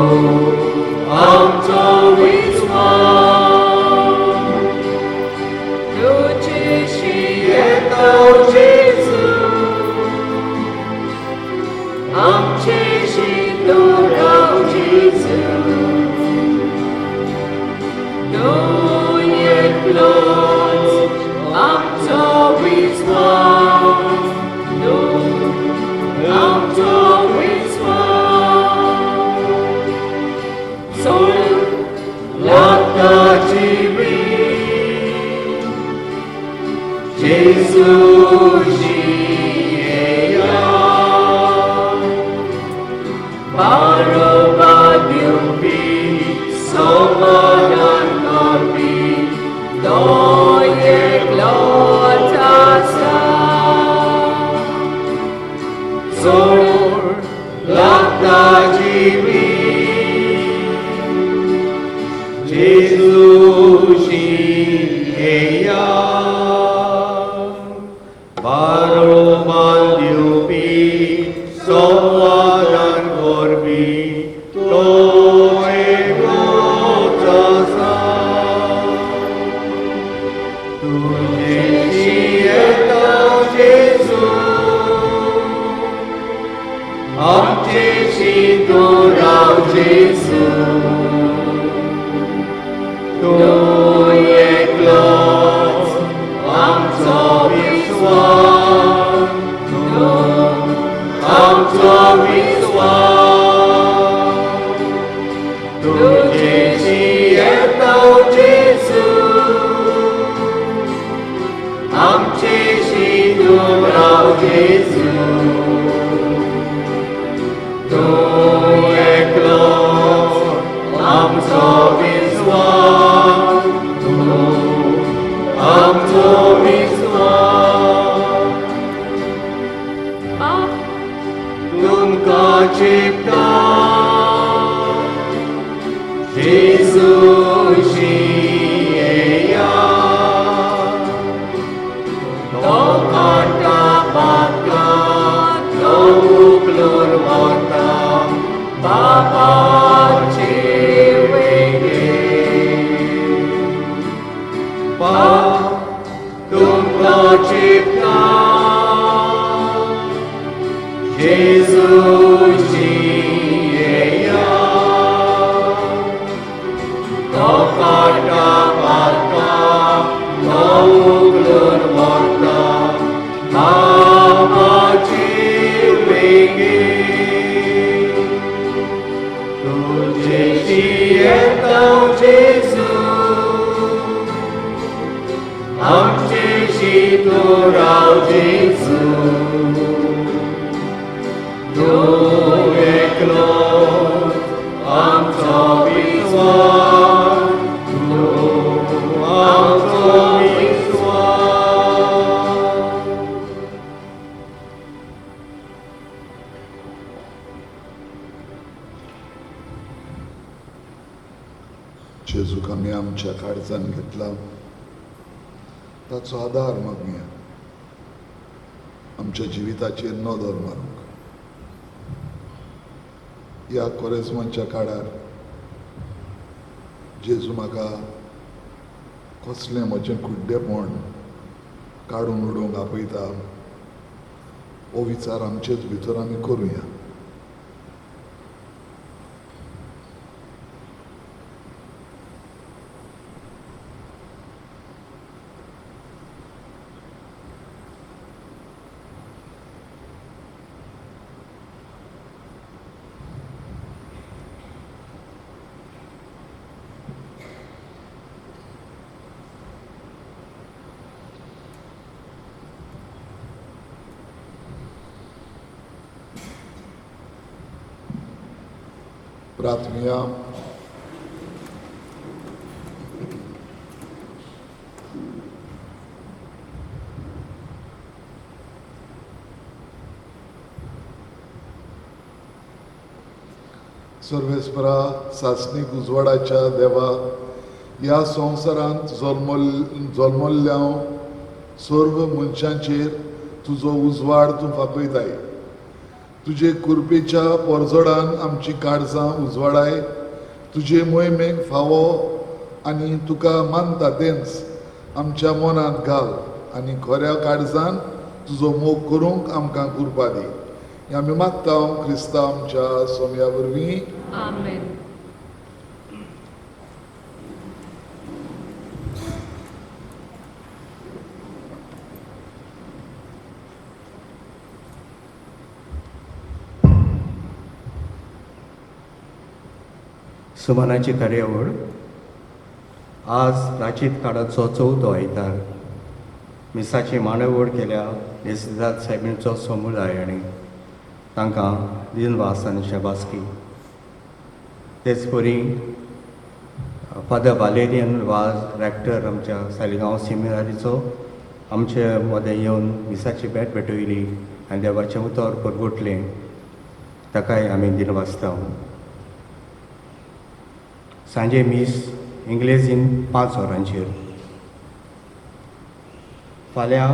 am to wiswan Tu cishi eto Jezu Amci tu rau Jezu Tu eklos am to wiswan Tu am to wiswan Sol lata jiwi Jezusi eya Baro badyupi Somadan korbi Doye glotasa Zor lata jiwi Jezusi eya Baro badyupi Somadan korbi Doye glotasa Amci tu rau Jesu Tu eklos am to wiswan Tu am to wiswan Tu Jesu eto Jesu Amci tu rau Jesu Tu eklos am to wiswan Tu am to wiswan Tum kacipta Jezusi eya Tokat kapatkan Tuklur mortam Bapa ceweke Pa Tumka cipta Jezusi eya Tokat kapatkan Tuklur mortam Bapa ceweke Então Jesus, antes de adorar Jesus, do eclos, anto visual, do anto visual. जेजूक आमी आमच्या काळजान घेतला ताचो आदार मागुया आमच्या जिविताचेर नदर मारूंक ह्या कोरेस्मांच्या काळार जेजू म्हाका कसलें म्हजें कुड्डेपण काडून उडोवंक आपयता हो विचार आमचेच भितर आमी करुया. प्रार्थना. सर्वेस्परा सासणीक उजवाडाच्या देवा, ह्या संवसारांत जल्मल्ल्या सर्व मनशांचेर तुजो उजवाड तूं फापयताय. तुजे कृपेच्या परजोडान आमची काळजां उजवाडाय. तुजे मोहिमेक फावो आनी तुका मानता तेंच आमच्या मनांत घाल आनी खऱ्या काळजान तुजो मोग करूंक आमकां कृपा दी. हें आमी मागता क्रिस्ता आमच्या सोम्या वरवीं. आमेन. सुमानाची कार्यावळ आज प्राचीत काळाचो चवथो आयतार मिसाची मांडावळ केल्या नेसिदाद साहेबींचो समुदाय आनी तांकां दिनवास आनी शाबासकी. तेच परी फादर वालेरियन वाज रॅक्टर आमच्या सालिगांव सेमिनारीचो आमचे मदें येवन मिसाची भेट भेटयली आनी देवाचें उतर परगोटलें, ताकाय आमी दिनवासता. सांजे मीस इंग्लेजीन 5 वरांचेर. फाल्यां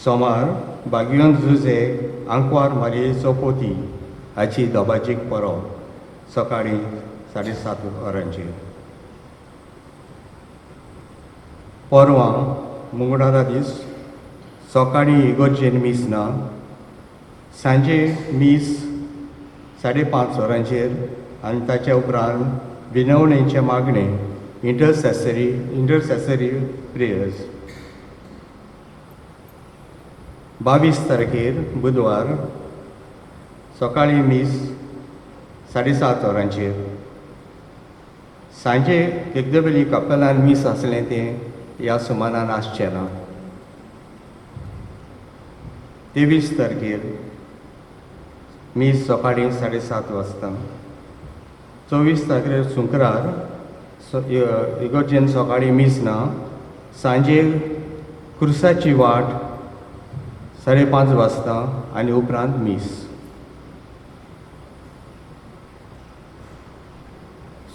सोमार बागयोन जुजे आंकवार मारयेचो पोती हाची दोबाजीक परब सकाळीं 7:30 वरांचेर. परवां मंगळारा दीस सकाळीं इगोर्जेन मीस ना, सांजे मीस 5:30 वरांचेर आनी ताच्या उपरांत विनवणेचे मागणें इंटरसेसरी प्रेयर्स. 22 तारखेर बुधवार सकाळीं मीस 7:30 वरांचेर. सांजे केकदबेली कपेलान मीस आसलें तें ह्या सुमारान आसचें ना. 23 तारखेर मीस सकाळीं 7:30 वाजता. 24 तारखेर शुक्रार इगोर्जेन सकाळीं मीस ना, सांजे क्रुसाची वाट 5:30 वाजता आनी उपरांत मीस.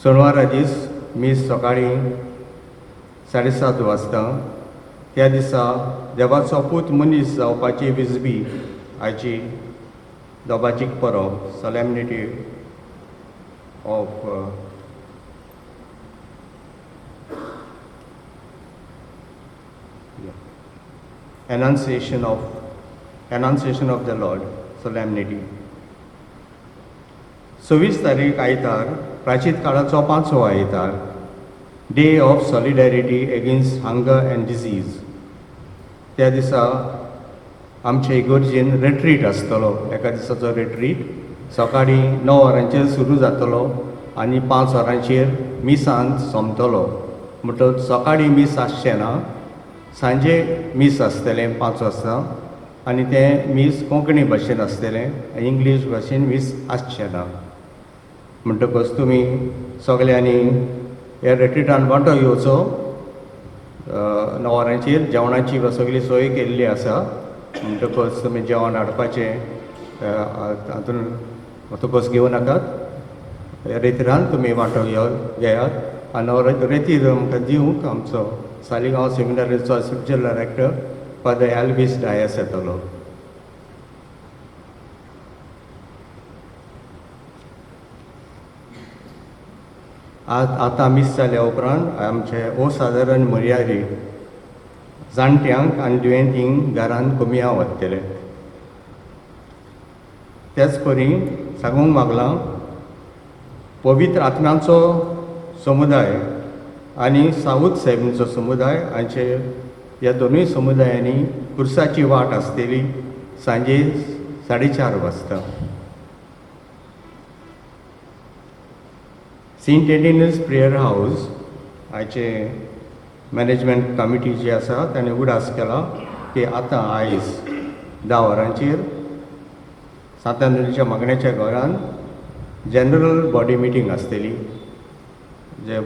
शेनवारा दीस मीस सकाळीं 7:30 वाजता. त्या दिसा देवाचो पूत मनीस जावपाची विजबी हाची दोबाजीक परब solemnity of Annunciation of the Lord solemnity. 26 तारीख आयतार प्राचीत काळाचो 5वो आयतार, day of solidarity against hunger and disease. त्या दिसा आमचे इगोर्जेन रेट्रीट आसतलो, एका दिसाचो रेट्रीट. सकाळीं 9 वरांचेर सुरू जातलो आनी 5 वरांचेर मिसांत सोंपतलो. म्हणटच सकाळीं मीस आसचें ना, सांजे मीस आसतलें 5 वाजता आनी तें मीस कोंकणी भाशेन आसतलें, इंग्लीश भाशेन मीस आसचें ना. म्हणटकच तुमी सगल्यांनी ह्या रेट्रीटान वांटो घेवचो. 9 वरांचेर जेवणाची सगळी सोय केल्ली आसा. म्हणटकच तुमी जेवण हाडपाचें हातून वतकच घेवं नाकात. रेतीरान तुमी वांटो घेयात आनी रेतीर आमकां दिवंक आमचो सालिगांव सेमिनारीचो assistant director father Elvis Dias येतलो. आतां मीस जाल्या उपरांत आमचे असाधारण मर्यादी जाणट्यांक आनी दुयेंतींक घरान कमी आवडटले. तेच परी सांगूंक मागलां पवित्र आत्म्याचो समुदाय आनी साऊथ सेवेनचो समुदाय हांचे ह्या दोनूय समुदायांनी खुर्साची वाट आसतली सांजे 4:30 वाजता. सेंट एंटिनस प्रेयर हाऊस हाचे मॅनेजमेंट कमिटी जी आसा ताणें उडास केला की आतां आयज 10 वरांचेर सांतांदुरीच्या मागण्याच्या घरान जनरल बॉडी मिटींग आसतली, जे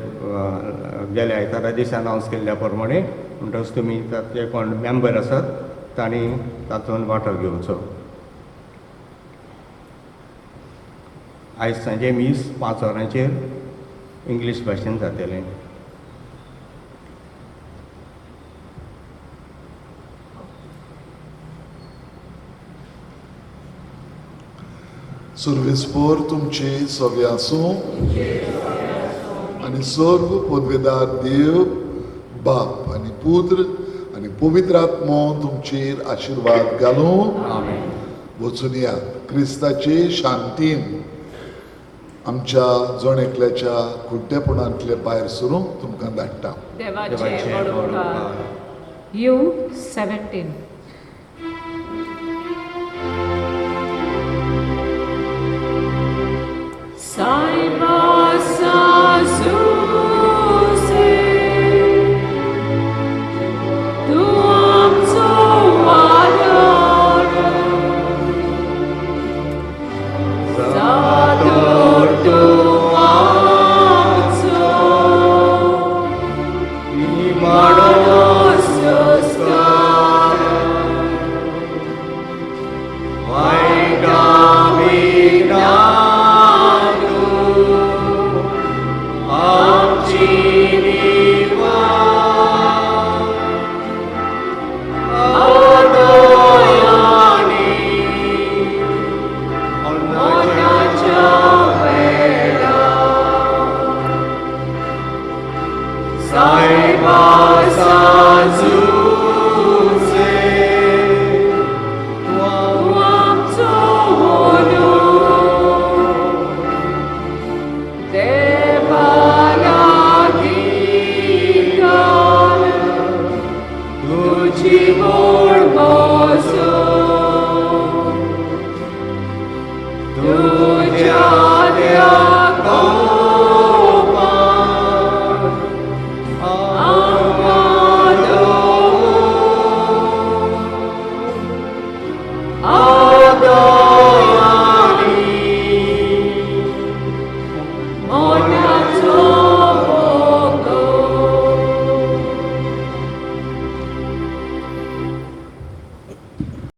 गेल्या आयतारा दिसा अनावन्स केल्ल्या प्रमाणे. म्हणटच तुमी तातले कोण मेंबर आसात तांणी तातूंत वांटो घेवचो. आयज सांजे मीस 5 वरांचेर इंग्लीश भाशेन जातलें. सर्वेस्पोर तुमची सगळी आसूं आनी सर्व पदवेदार देव बाप आनी पुत्र आनी पवित्र आत्मो तुमचेर आशिर्वाद घालूं. वचून या. क्रिस्ताचे शांतीन आमच्या जण एकल्याच्या कुड्डेपणांतले भायर सरूंक तुमकां धाडटा. देवाचे बडोवकार. यू 17. Oh!